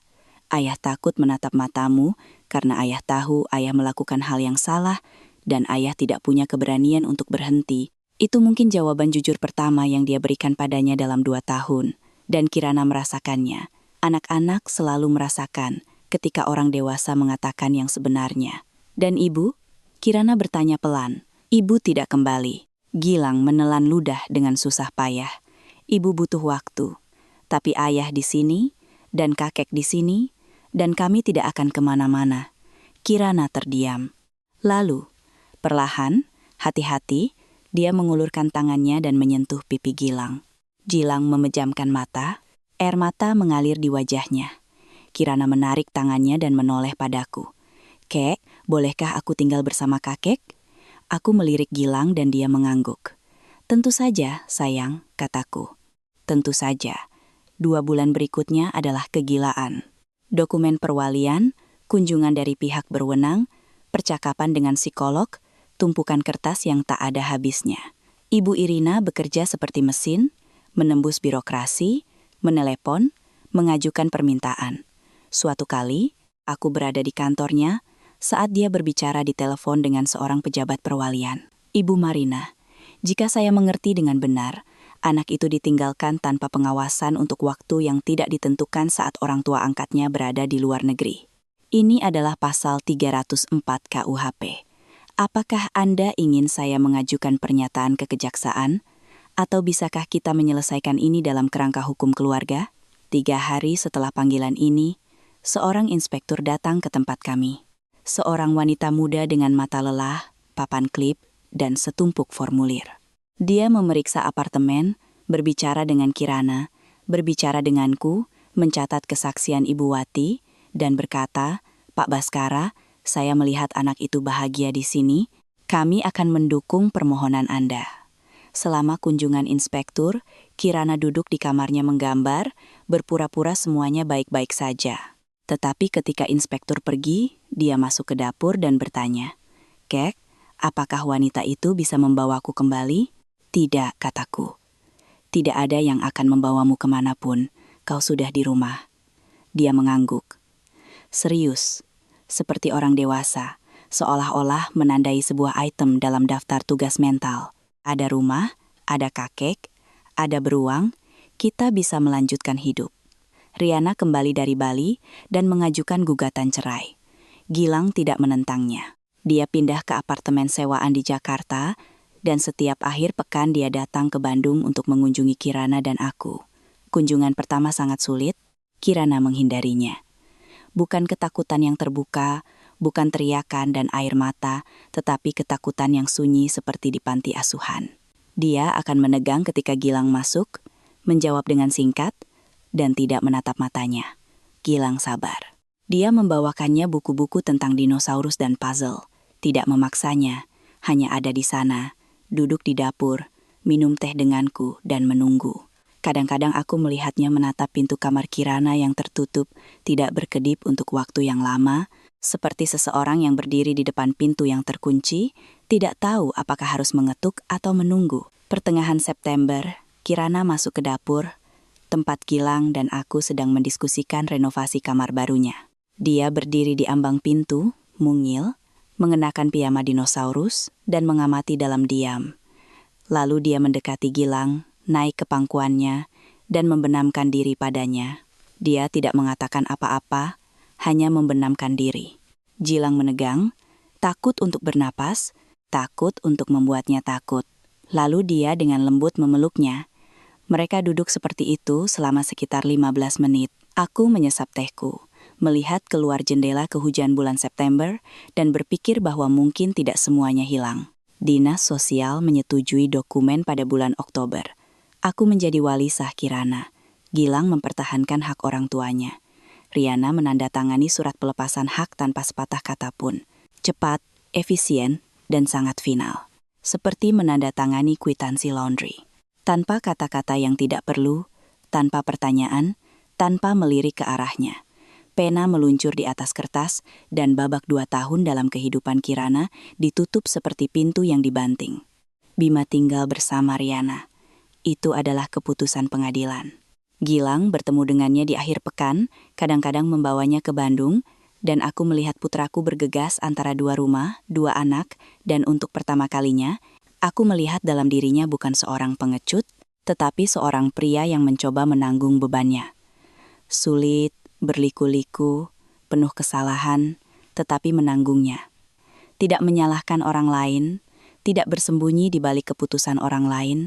ayah takut menatap matamu karena ayah tahu ayah melakukan hal yang salah dan ayah tidak punya keberanian untuk berhenti. Itu mungkin jawaban jujur pertama yang dia berikan padanya dalam 2 tahun, dan Kirana merasakannya. Anak-anak selalu merasakan ketika orang dewasa mengatakan yang sebenarnya. Dan ibu? Kirana bertanya pelan. Ibu tidak kembali. Gilang menelan ludah dengan susah payah. Ibu butuh waktu. Tapi ayah di sini, dan kakek di sini, dan kami tidak akan kemana-mana. Kirana terdiam. Lalu, perlahan, hati-hati, dia mengulurkan tangannya dan menyentuh pipi Gilang. Gilang memejamkan mata, air mata mengalir di wajahnya. Kirana menarik tangannya dan menoleh padaku. Kek, bolehkah aku tinggal bersama kakek? Aku melirik Gilang dan dia mengangguk. Tentu saja, sayang, kataku. Tentu saja. 2 bulan berikutnya adalah kegilaan. Dokumen perwalian, kunjungan dari pihak berwenang, percakapan dengan psikolog, tumpukan kertas yang tak ada habisnya. Ibu Irina bekerja seperti mesin, menembus birokrasi, menelepon, mengajukan permintaan. Suatu kali, aku berada di kantornya saat dia berbicara di telepon dengan seorang pejabat perwalian. Ibu Marina, jika saya mengerti dengan benar, anak itu ditinggalkan tanpa pengawasan untuk waktu yang tidak ditentukan saat orang tua angkatnya berada di luar negeri. Ini adalah pasal 304 KUHP. Apakah Anda ingin saya mengajukan pernyataan ke kejaksaan? Atau bisakah kita menyelesaikan ini dalam kerangka hukum keluarga? 3 hari setelah panggilan ini, seorang inspektur datang ke tempat kami. Seorang wanita muda dengan mata lelah, papan klip, dan setumpuk formulir. Dia memeriksa apartemen, berbicara dengan Kirana, berbicara denganku, mencatat kesaksian Ibu Wati, dan berkata, Pak Baskara, saya melihat anak itu bahagia di sini, kami akan mendukung permohonan Anda. Selama kunjungan inspektur, Kirana duduk di kamarnya menggambar, berpura-pura semuanya baik-baik saja. Tetapi ketika inspektur pergi, dia masuk ke dapur dan bertanya, Kek, apakah wanita itu bisa membawaku kembali? Tidak, kataku. Tidak ada yang akan membawamu kemanapun, kau sudah di rumah. Dia mengangguk. Serius, seperti orang dewasa, seolah-olah menandai sebuah item dalam daftar tugas mental. Ada rumah, ada kakek, ada beruang, kita bisa melanjutkan hidup. Riana kembali dari Bali dan mengajukan gugatan cerai. Gilang tidak menentangnya. Dia pindah ke apartemen sewaan di Jakarta, dan setiap akhir pekan dia datang ke Bandung untuk mengunjungi Kirana dan aku. Kunjungan pertama sangat sulit, Kirana menghindarinya. Bukan ketakutan yang terbuka, bukan teriakan dan air mata, tetapi ketakutan yang sunyi seperti di panti asuhan. Dia akan menegang ketika Gilang masuk, menjawab dengan singkat, dan tidak menatap matanya. Gilang sabar. Dia membawakannya buku-buku tentang dinosaurus dan puzzle. Tidak memaksanya, hanya ada di sana, duduk di dapur, minum teh denganku, dan menunggu. Kadang-kadang aku melihatnya menatap pintu kamar Kirana yang tertutup, tidak berkedip untuk waktu yang lama, seperti seseorang yang berdiri di depan pintu yang terkunci, tidak tahu apakah harus mengetuk atau menunggu. Pertengahan September, Kirana masuk ke dapur, tempat Gilang dan aku sedang mendiskusikan renovasi kamar barunya. Dia berdiri di ambang pintu, mungil, mengenakan piyama dinosaurus, dan mengamati dalam diam. Lalu dia mendekati Gilang, naik ke pangkuannya, dan membenamkan diri padanya. Dia tidak mengatakan apa-apa, hanya membenamkan diri. Gilang menegang, takut untuk bernapas, takut untuk membuatnya takut. Lalu dia dengan lembut memeluknya. Mereka duduk seperti itu selama sekitar 15 menit. Aku menyesap tehku, melihat keluar jendela ke hujan bulan September, dan berpikir bahwa mungkin tidak semuanya hilang. Dinas Sosial menyetujui dokumen pada bulan Oktober. Aku menjadi wali sah Kirana. Gilang mempertahankan hak orang tuanya. Riana menandatangani surat pelepasan hak tanpa sepatah kata pun. Cepat, efisien, dan sangat final. Seperti menandatangani kwitansi laundry. Tanpa kata-kata yang tidak perlu, tanpa pertanyaan, tanpa melirik ke arahnya. Pena meluncur di atas kertas, dan babak 2 tahun dalam kehidupan Kirana ditutup seperti pintu yang dibanting. Bima tinggal bersama Riana. Itu adalah keputusan pengadilan. Gilang bertemu dengannya di akhir pekan, kadang-kadang membawanya ke Bandung, dan aku melihat putraku bergegas antara 2 rumah, 2 anak, dan untuk pertama kalinya, aku melihat dalam dirinya bukan seorang pengecut, tetapi seorang pria yang mencoba menanggung bebannya. Sulit, berliku-liku, penuh kesalahan, tetapi menanggungnya. Tidak menyalahkan orang lain, tidak bersembunyi di balik keputusan orang lain,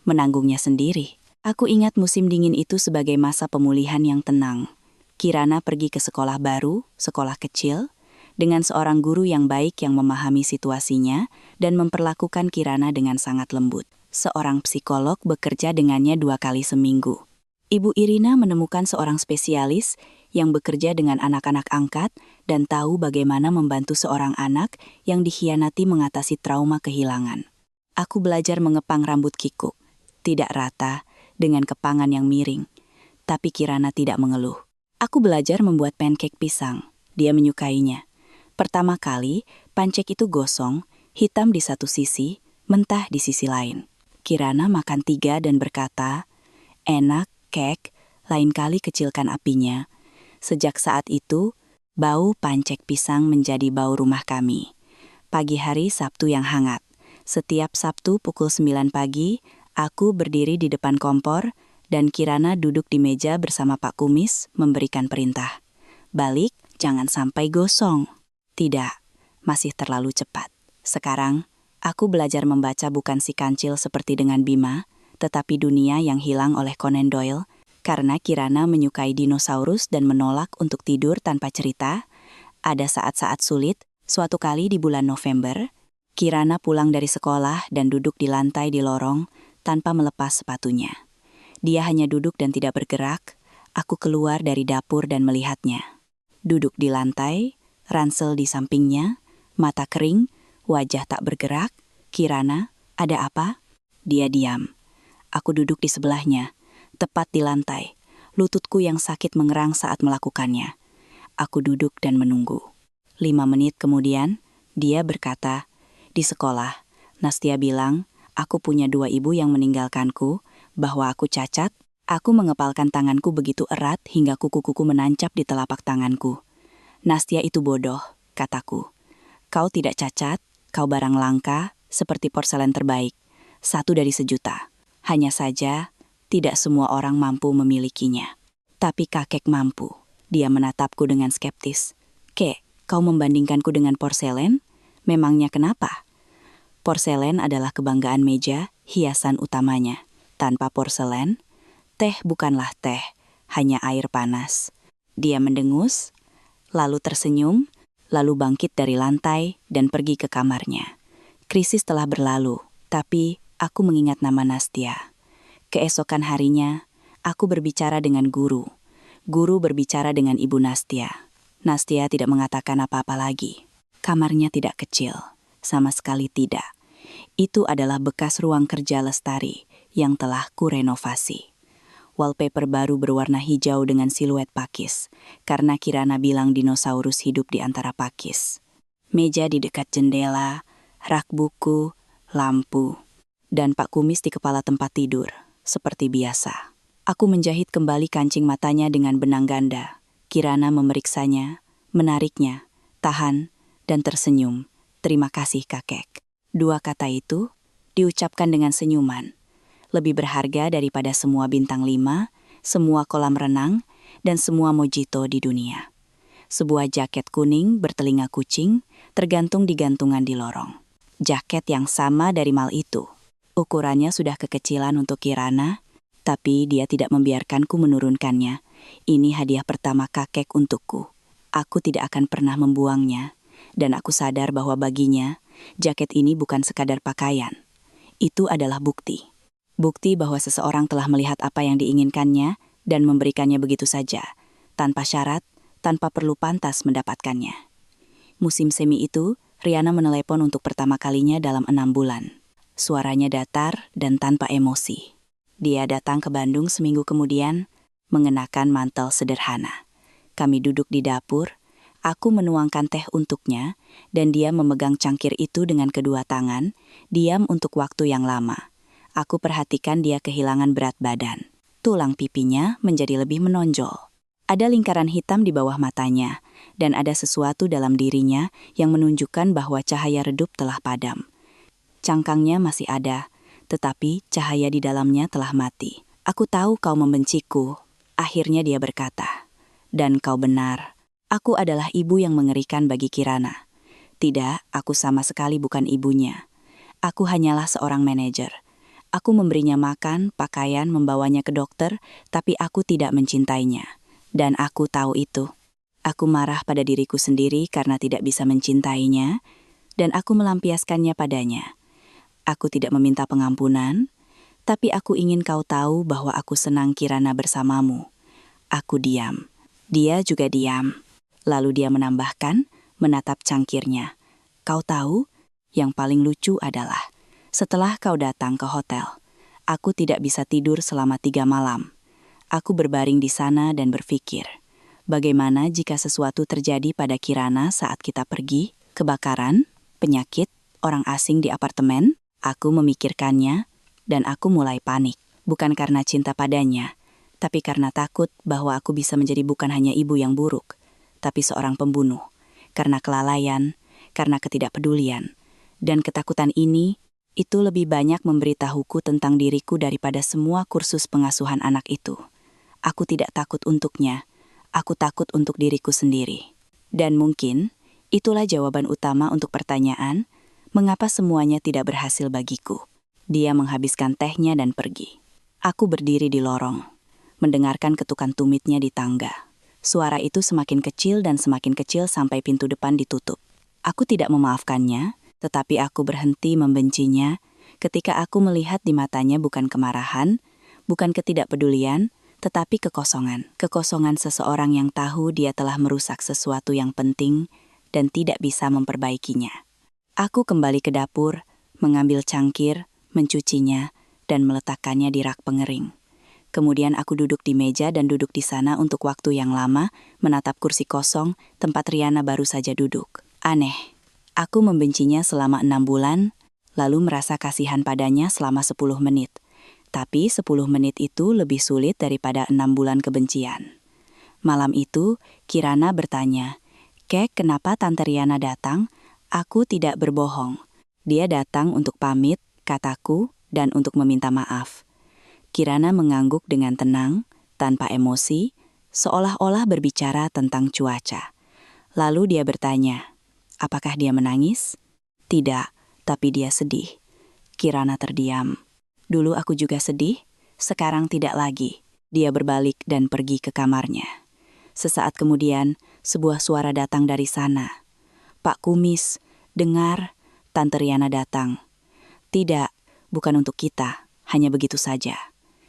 menanggungnya sendiri. Aku ingat musim dingin itu sebagai masa pemulihan yang tenang. Kirana pergi ke sekolah baru, sekolah kecil, dengan seorang guru yang baik yang memahami situasinya dan memperlakukan Kirana dengan sangat lembut. Seorang psikolog bekerja dengannya 2 kali seminggu. Ibu Irina menemukan seorang spesialis yang bekerja dengan anak-anak angkat dan tahu bagaimana membantu seorang anak yang dikhianati mengatasi trauma kehilangan. Aku belajar mengepang rambut kikuk, tidak rata, dengan kepangan yang miring. Tapi Kirana tidak mengeluh. Aku belajar membuat pancake pisang. Dia menyukainya. Pertama kali, pancake itu gosong, hitam di satu sisi, mentah di sisi lain. Kirana makan 3 dan berkata, "Enak, Kek, lain kali kecilkan apinya." Sejak saat itu, bau pancake pisang menjadi bau rumah kami. Pagi hari Sabtu yang hangat. Setiap Sabtu pukul 9 pagi, aku berdiri di depan kompor dan Kirana duduk di meja bersama Pak Kumis memberikan perintah. "Balik, jangan sampai gosong." Tidak, masih terlalu cepat. Sekarang, aku belajar membaca bukan si kancil seperti dengan Bima, tetapi dunia yang hilang oleh Conan Doyle, karena Kirana menyukai dinosaurus dan menolak untuk tidur tanpa cerita. Ada saat-saat sulit, suatu kali di bulan November, Kirana pulang dari sekolah dan duduk di lantai di lorong tanpa melepas sepatunya. Dia hanya duduk dan tidak bergerak. Aku keluar dari dapur dan melihatnya. Duduk di lantai, ransel di sampingnya, mata kering, wajah tak bergerak. "Kirana, ada apa?" Dia diam. Aku duduk di sebelahnya, tepat di lantai. Lututku yang sakit mengerang saat melakukannya. Aku duduk dan menunggu. 5 menit kemudian, dia berkata, "Di sekolah, Nastia bilang, aku punya 2 ibu yang meninggalkanku, bahwa aku cacat." Aku mengepalkan tanganku begitu erat hingga kuku-kuku menancap di telapak tanganku. "Nastia itu bodoh," kataku. "Kau tidak cacat, kau barang langka, seperti porselen terbaik. 1 dari sejuta. Hanya saja, tidak semua orang mampu memilikinya." Tapi kakek mampu. Dia menatapku dengan skeptis. "Kek, kau membandingkanku dengan porselen? Memangnya kenapa?" Porselen adalah kebanggaan meja, hiasan utamanya. Tanpa porselen, teh bukanlah teh, hanya air panas. Dia mendengus, lalu tersenyum, lalu bangkit dari lantai dan pergi ke kamarnya. Krisis telah berlalu, tapi aku mengingat nama Nastia. Keesokan harinya, aku berbicara dengan guru. Guru berbicara dengan Ibu Nastia. Nastia tidak mengatakan apa-apa lagi. Kamarnya tidak kecil, sama sekali tidak. Itu adalah bekas ruang kerja Lestari yang telah kurenovasi. Wallpaper baru berwarna hijau dengan siluet pakis, karena Kirana bilang dinosaurus hidup di antara pakis. Meja di dekat jendela, rak buku, lampu, dan Pak Kumis di kepala tempat tidur, seperti biasa. Aku menjahit kembali kancing matanya dengan benang ganda. Kirana memeriksanya, menariknya, tahan, dan tersenyum. "Terima kasih, kakek." 2 kata itu diucapkan dengan senyuman. Lebih berharga daripada semua bintang 5, semua kolam renang, dan semua mojito di dunia. Sebuah jaket kuning bertelinga kucing tergantung di gantungan di lorong. Jaket yang sama dari mal itu. Ukurannya sudah kekecilan untuk Kirana, tapi dia tidak membiarkanku menurunkannya. "Ini hadiah pertama kakek untukku. Aku tidak akan pernah membuangnya, dan aku sadar bahwa baginya, jaket ini bukan sekadar pakaian. Itu adalah bukti. Bukti bahwa seseorang telah melihat apa yang diinginkannya dan memberikannya begitu saja, tanpa syarat, tanpa perlu pantas mendapatkannya." Musim semi itu, Riana menelepon untuk pertama kalinya dalam 6 bulan. Suaranya datar dan tanpa emosi. Dia datang ke Bandung seminggu kemudian, mengenakan mantel sederhana. Kami duduk di dapur, aku menuangkan teh untuknya, dan dia memegang cangkir itu dengan kedua tangan, diam untuk waktu yang lama. Aku perhatikan dia kehilangan berat badan. Tulang pipinya menjadi lebih menonjol. Ada lingkaran hitam di bawah matanya, dan ada sesuatu dalam dirinya yang menunjukkan bahwa cahaya redup telah padam. Cangkangnya masih ada, tetapi cahaya di dalamnya telah mati. "Aku tahu kau membenciku. Akhirnya dia berkata, "Dan kau benar, aku adalah ibu yang mengerikan bagi Kirana." "Tidak, aku sama sekali bukan ibunya. Aku hanyalah seorang manajer. Aku memberinya makan, pakaian, membawanya ke dokter, tapi aku tidak mencintainya. Dan aku tahu itu. Aku marah pada diriku sendiri karena tidak bisa mencintainya, dan aku melampiaskannya padanya. Aku tidak meminta pengampunan, tapi aku ingin kau tahu bahwa aku senang Kirana bersamamu." Aku diam. Dia juga diam. Lalu dia menambahkan, menatap cangkirnya. "Kau tahu, yang paling lucu adalah, setelah kau datang ke hotel, aku tidak bisa tidur selama 3 malam. Aku berbaring di sana dan berpikir, bagaimana jika sesuatu terjadi pada Kirana saat kita pergi? Kebakaran, penyakit, orang asing di apartemen?" Aku memikirkannya, dan aku mulai panik. Bukan karena cinta padanya, tapi karena takut bahwa aku bisa menjadi bukan hanya ibu yang buruk, tapi seorang pembunuh. Karena kelalaian, karena ketidakpedulian. Dan ketakutan ini, itu lebih banyak memberitahuku tentang diriku daripada semua kursus pengasuhan anak itu. Aku tidak takut untuknya, aku takut untuk diriku sendiri. Dan mungkin, itulah jawaban utama untuk pertanyaan, mengapa semuanya tidak berhasil bagiku. Dia menghabiskan tehnya dan pergi. Aku berdiri di lorong, mendengarkan ketukan tumitnya di tangga. Suara itu semakin kecil dan semakin kecil sampai pintu depan ditutup. Aku tidak memaafkannya, tetapi aku berhenti membencinya ketika aku melihat di matanya bukan kemarahan, bukan ketidakpedulian, tetapi kekosongan. Kekosongan seseorang yang tahu dia telah merusak sesuatu yang penting dan tidak bisa memperbaikinya. Aku kembali ke dapur, mengambil cangkir, mencucinya, dan meletakkannya di rak pengering. Kemudian aku duduk di meja dan duduk di sana untuk waktu yang lama, menatap kursi kosong, tempat Riana baru saja duduk. Aneh. Aku membencinya selama 6 bulan, lalu merasa kasihan padanya selama 10 menit. Tapi 10 menit itu lebih sulit daripada 6 bulan kebencian. Malam itu, Kirana bertanya, "Kek, kenapa Tante Riana datang?" Aku tidak berbohong. Dia datang untuk pamit, kataku, dan untuk meminta maaf. Kirana mengangguk dengan tenang, tanpa emosi, seolah-olah berbicara tentang cuaca. Lalu dia bertanya, apakah dia menangis? Tidak, tapi dia sedih. Kirana terdiam. Dulu aku juga sedih, sekarang tidak lagi. Dia berbalik dan pergi ke kamarnya. Sesaat kemudian, sebuah suara datang dari sana. "Pak Kumis, dengar, Tante Riana datang." "Tidak, bukan untuk kita, hanya begitu saja.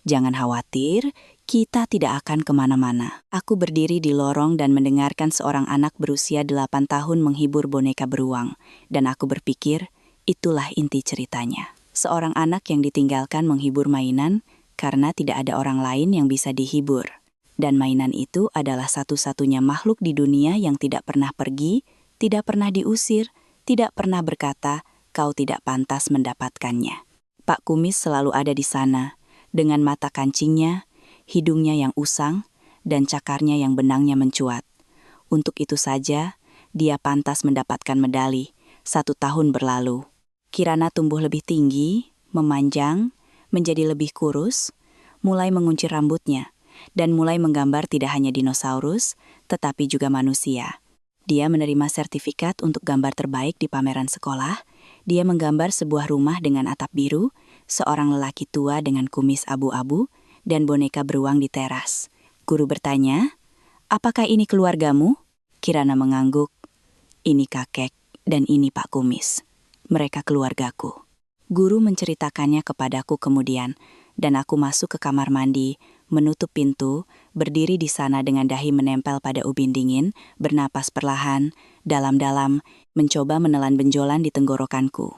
Jangan khawatir, kita tidak akan kemana-mana." Aku berdiri di lorong dan mendengarkan seorang anak berusia 8 tahun menghibur boneka beruang. Dan aku berpikir, itulah inti ceritanya. Seorang anak yang ditinggalkan menghibur mainan karena tidak ada orang lain yang bisa dihibur. Dan mainan itu adalah satu-satunya makhluk di dunia yang tidak pernah pergi, tidak pernah diusir, tidak pernah berkata, "Kau tidak pantas mendapatkannya." Pak Kumis selalu ada di sana, dengan mata kancingnya, hidungnya yang usang, dan cakarnya yang benangnya mencuat. Untuk itu saja, dia pantas mendapatkan medali. 1 tahun berlalu. Kirana tumbuh lebih tinggi, memanjang, menjadi lebih kurus, mulai menguncir rambutnya, dan mulai menggambar tidak hanya dinosaurus, tetapi juga manusia. Dia menerima sertifikat untuk gambar terbaik di pameran sekolah. Dia menggambar sebuah rumah dengan atap biru, seorang lelaki tua dengan kumis abu-abu, dan boneka beruang di teras. Guru bertanya, "Apakah ini keluargamu?" Kirana mengangguk, "Ini kakek, dan ini Pak Kumis. Mereka keluargaku." Guru menceritakannya kepadaku kemudian, dan aku masuk ke kamar mandi, menutup pintu, berdiri di sana dengan dahi menempel pada ubin dingin, bernapas perlahan, dalam-dalam, mencoba menelan benjolan di tenggorokanku.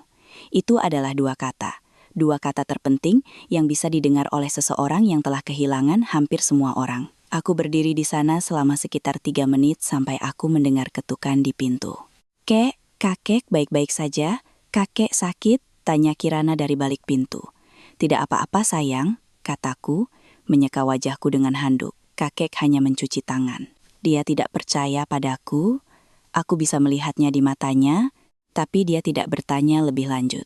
Itu adalah 2 kata. 2 kata terpenting yang bisa didengar oleh seseorang yang telah kehilangan hampir semua orang. Aku berdiri di sana selama sekitar 3 menit sampai aku mendengar ketukan di pintu. "Kek, kakek baik-baik saja? Kakek sakit?" tanya Kirana dari balik pintu. "Tidak apa-apa sayang," kataku, menyeka wajahku dengan handuk. Kakek hanya mencuci tangan. Dia tidak percaya padaku. Aku bisa melihatnya di matanya, tapi dia tidak bertanya lebih lanjut.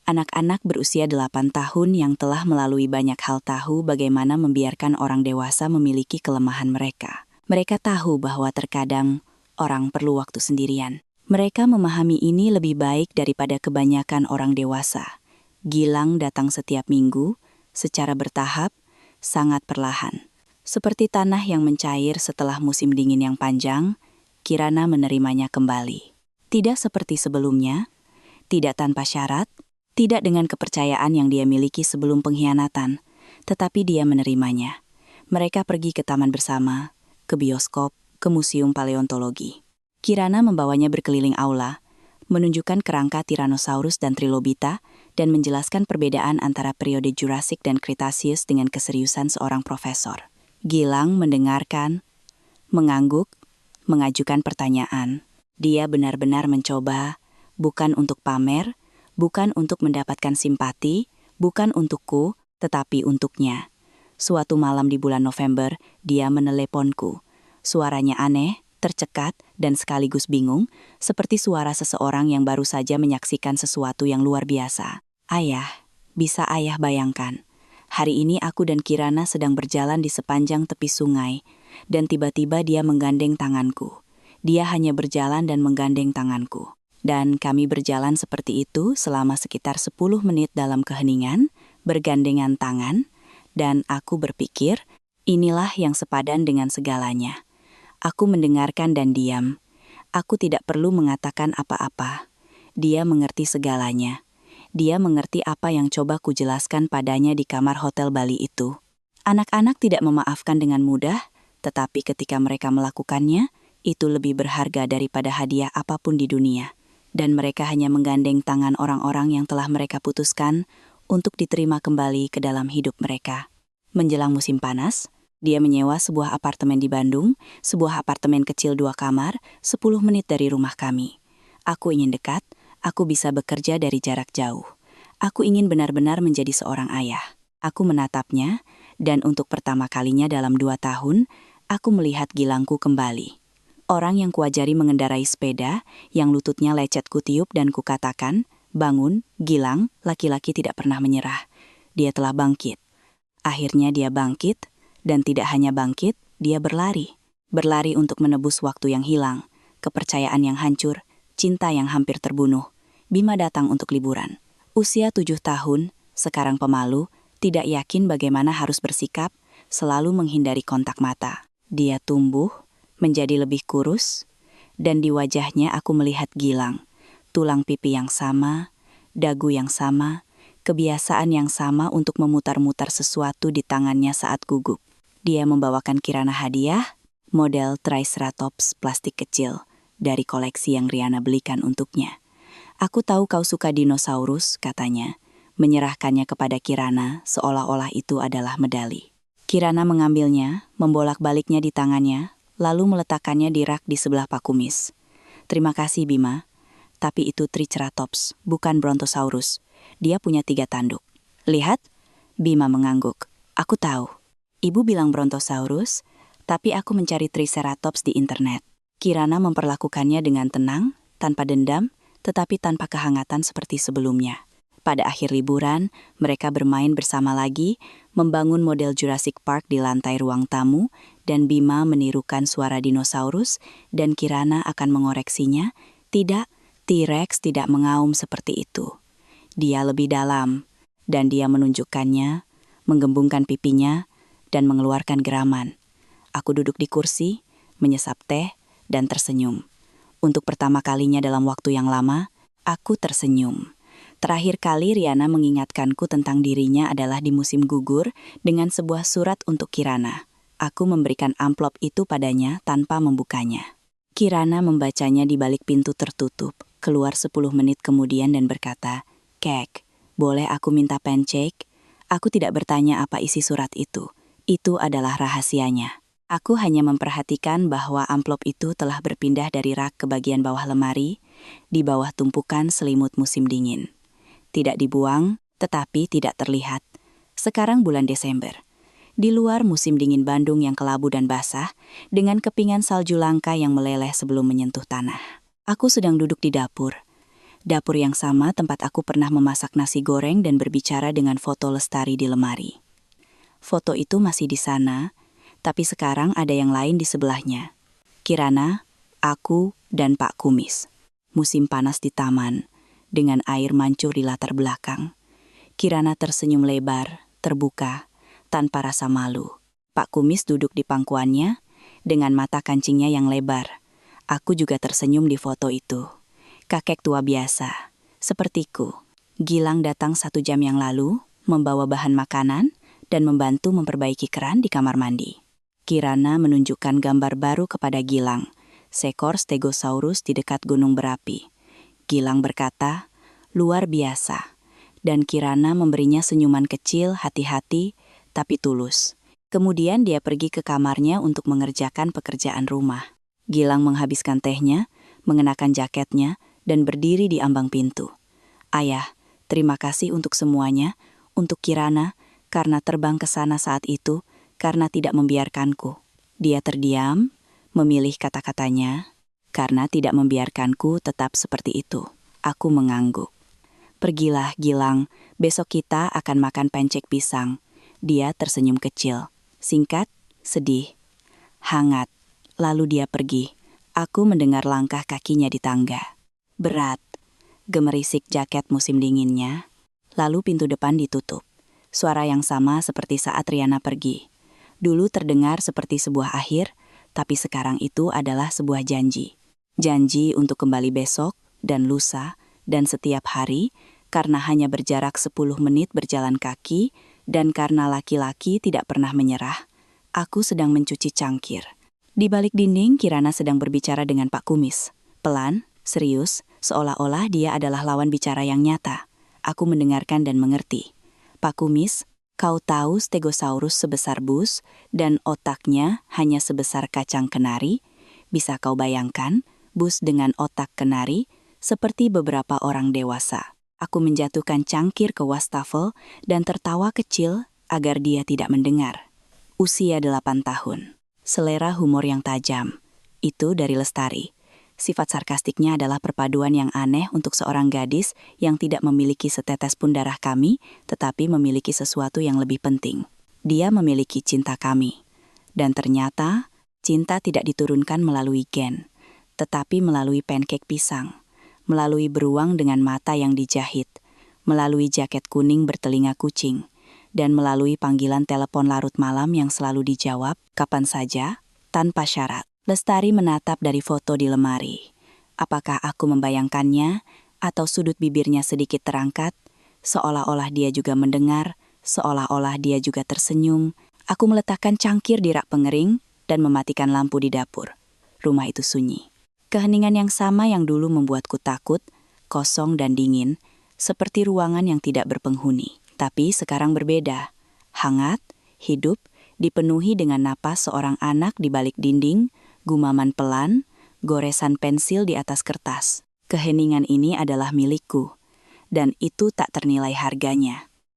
Anak-anak berusia 8 tahun yang telah melalui banyak hal tahu bagaimana membiarkan orang dewasa memiliki kelemahan mereka. Mereka tahu bahwa terkadang orang perlu waktu sendirian. Mereka memahami ini lebih baik daripada kebanyakan orang dewasa. Gilang datang setiap minggu, secara bertahap, sangat perlahan. Seperti tanah yang mencair setelah musim dingin yang panjang, Kirana menerimanya kembali. Tidak seperti sebelumnya, tidak tanpa syarat, tidak dengan kepercayaan yang dia miliki sebelum pengkhianatan, tetapi dia menerimanya. Mereka pergi ke taman bersama, ke bioskop, ke museum paleontologi. Kirana membawanya berkeliling aula, menunjukkan kerangka Tyrannosaurus dan Trilobita, dan menjelaskan perbedaan antara periode Jurassic dan Cretaceous dengan keseriusan seorang profesor. Gilang mendengarkan, mengangguk, mengajukan pertanyaan. Dia benar-benar mencoba, bukan untuk pamer, bukan untuk mendapatkan simpati, bukan untukku, tetapi untuknya. Suatu malam di bulan November, dia meneleponku. Suaranya aneh, tercekat, dan sekaligus bingung, seperti suara seseorang yang baru saja menyaksikan sesuatu yang luar biasa. Ayah, bisa ayah bayangkan. Hari ini aku dan Kirana sedang berjalan di sepanjang tepi sungai, dan tiba-tiba dia menggandeng tanganku. Dia hanya berjalan dan menggandeng tanganku. Dan kami berjalan seperti itu selama sekitar 10 menit dalam keheningan, bergandengan tangan, dan aku berpikir, inilah yang sepadan dengan segalanya. Aku mendengarkan dan diam. Aku tidak perlu mengatakan apa-apa. Dia mengerti segalanya. Dia mengerti apa yang coba kujelaskan padanya di kamar hotel Bali itu. Anak-anak tidak memaafkan dengan mudah, tetapi ketika mereka melakukannya, itu lebih berharga daripada hadiah apapun di dunia. Dan mereka hanya menggandeng tangan orang-orang yang telah mereka putuskan untuk diterima kembali ke dalam hidup mereka. Menjelang musim panas, dia menyewa sebuah apartemen di Bandung, sebuah apartemen kecil 2 kamar, 10 menit dari rumah kami. Aku ingin dekat, aku bisa bekerja dari jarak jauh. Aku ingin benar-benar menjadi seorang ayah. Aku menatapnya, dan untuk pertama kalinya dalam 2 tahun, aku melihat Gilangku kembali. Orang yang kuajari mengendarai sepeda, yang lututnya lecet kutiup dan kukatakan, bangun, Gilang, laki-laki tidak pernah menyerah. Dia telah bangkit. Akhirnya dia bangkit, dan tidak hanya bangkit, dia berlari. Berlari untuk menebus waktu yang hilang, kepercayaan yang hancur, cinta yang hampir terbunuh. Bima datang untuk liburan. Usia 7 tahun, sekarang pemalu, tidak yakin bagaimana harus bersikap, selalu menghindari kontak mata. Dia tumbuh, menjadi lebih kurus, dan di wajahnya aku melihat Gilang. Tulang pipi yang sama, dagu yang sama, kebiasaan yang sama untuk memutar-mutar sesuatu di tangannya saat gugup. Dia membawakan Kirana hadiah, model Triceratops plastik kecil, dari koleksi yang Riana belikan untuknya. Aku tahu kau suka dinosaurus, katanya, menyerahkannya kepada Kirana seolah-olah itu adalah medali. Kirana mengambilnya, membolak-baliknya di tangannya, lalu meletakkannya di rak di sebelah Pak Kumis. Terima kasih Bima, tapi itu Triceratops, bukan Brontosaurus. Dia punya 3 tanduk. Lihat, Bima mengangguk. Aku tahu. Ibu bilang Brontosaurus, tapi aku mencari Triceratops di internet. Kirana memperlakukannya dengan tenang, tanpa dendam, tetapi tanpa kehangatan seperti sebelumnya. Pada akhir liburan, mereka bermain bersama lagi, membangun model Jurassic Park di lantai ruang tamu, dan Bima menirukan suara dinosaurus, dan Kirana akan mengoreksinya. Tidak, T-Rex tidak mengaum seperti itu. Dia lebih dalam, dan dia menunjukkannya, menggembungkan pipinya, dan mengeluarkan geraman. Aku duduk di kursi, menyesap teh, dan tersenyum. Untuk pertama kalinya dalam waktu yang lama, aku tersenyum. Terakhir kali Riana mengingatkanku tentang dirinya adalah di musim gugur dengan sebuah surat untuk Kirana. Aku memberikan amplop itu padanya tanpa membukanya. Kirana membacanya di balik pintu tertutup, keluar 10 menit kemudian dan berkata, "Kek, boleh aku minta pancake?" Aku tidak bertanya apa isi surat itu. Itu adalah rahasianya. Aku hanya memperhatikan bahwa amplop itu telah berpindah dari rak ke bagian bawah lemari, di bawah tumpukan selimut musim dingin. Tidak dibuang, tetapi tidak terlihat. Sekarang bulan Desember. Di luar musim dingin Bandung yang kelabu dan basah, dengan kepingan salju langka yang meleleh sebelum menyentuh tanah. Aku sedang duduk di dapur. Dapur yang sama tempat aku pernah memasak nasi goreng dan berbicara dengan foto Lestari di lemari. Foto itu masih di sana, tapi sekarang ada yang lain di sebelahnya. Kirana, aku, dan Pak Kumis. Musim panas di taman, dengan air mancur di latar belakang. Kirana tersenyum lebar, terbuka, tanpa rasa malu. Pak Kumis duduk di pangkuannya, dengan mata kancingnya yang lebar. Aku juga tersenyum di foto itu. Kakek tua biasa, sepertiku. Gilang datang 1 jam yang lalu, membawa bahan makanan, dan membantu memperbaiki keran di kamar mandi. Kirana menunjukkan gambar baru kepada Gilang, seekor Stegosaurus di dekat gunung berapi. Gilang berkata, luar biasa. Dan Kirana memberinya senyuman kecil, hati-hati, tapi tulus. Kemudian dia pergi ke kamarnya untuk mengerjakan pekerjaan rumah. Gilang menghabiskan tehnya, mengenakan jaketnya, dan berdiri di ambang pintu. Ayah, terima kasih untuk semuanya, untuk Kirana, karena terbang ke sana saat itu, karena tidak membiarkanku. Dia terdiam, memilih kata-katanya, karena tidak membiarkanku tetap seperti itu. Aku mengangguk. Pergilah, Gilang, besok kita akan makan pancake pisang. Dia tersenyum kecil. Singkat, sedih, hangat. Lalu dia pergi. Aku mendengar langkah kakinya di tangga. Berat, gemerisik jaket musim dinginnya. Lalu pintu depan ditutup. Suara yang sama seperti saat Riana pergi. Dulu terdengar seperti sebuah akhir, tapi sekarang itu adalah sebuah janji. Janji untuk kembali besok, dan lusa, dan setiap hari, karena hanya berjarak 10 menit berjalan kaki, dan karena laki-laki tidak pernah menyerah. Aku sedang mencuci cangkir. Di balik dinding, Kirana sedang berbicara dengan Pak Kumis. Pelan, serius, seolah-olah dia adalah lawan bicara yang nyata. Aku mendengarkan dan mengerti. Pak Kumis, kau tahu Stegosaurus sebesar bus, dan otaknya hanya sebesar kacang kenari? Bisa kau bayangkan, bus dengan otak kenari, seperti beberapa orang dewasa. Aku menjatuhkan cangkir ke wastafel dan tertawa kecil agar dia tidak mendengar. Usia 8 tahun. Selera humor yang tajam. Itu dari Lestari. Sifat sarkastiknya adalah perpaduan yang aneh untuk seorang gadis yang tidak memiliki setetes pun darah kami, tetapi memiliki sesuatu yang lebih penting. Dia memiliki cinta kami. Dan ternyata, cinta tidak diturunkan melalui gen, tetapi melalui pancake pisang, melalui beruang dengan mata yang dijahit, melalui jaket kuning bertelinga kucing, dan melalui panggilan telepon larut malam yang selalu dijawab, kapan saja, tanpa syarat. Lestari menatap dari foto di lemari. Apakah aku membayangkannya, atau sudut bibirnya sedikit terangkat, seolah-olah dia juga mendengar, seolah-olah dia juga tersenyum. Aku meletakkan cangkir di rak pengering dan mematikan lampu di dapur. Rumah itu sunyi. Keheningan yang sama yang dulu membuatku takut, kosong dan dingin, seperti ruangan yang tidak berpenghuni. Tapi sekarang berbeda. Hangat, hidup, dipenuhi dengan napas seorang anak di balik dinding, gumaman pelan, goresan pensil di atas kertas. Keheningan ini adalah milikku, dan itu tak ternilai harganya.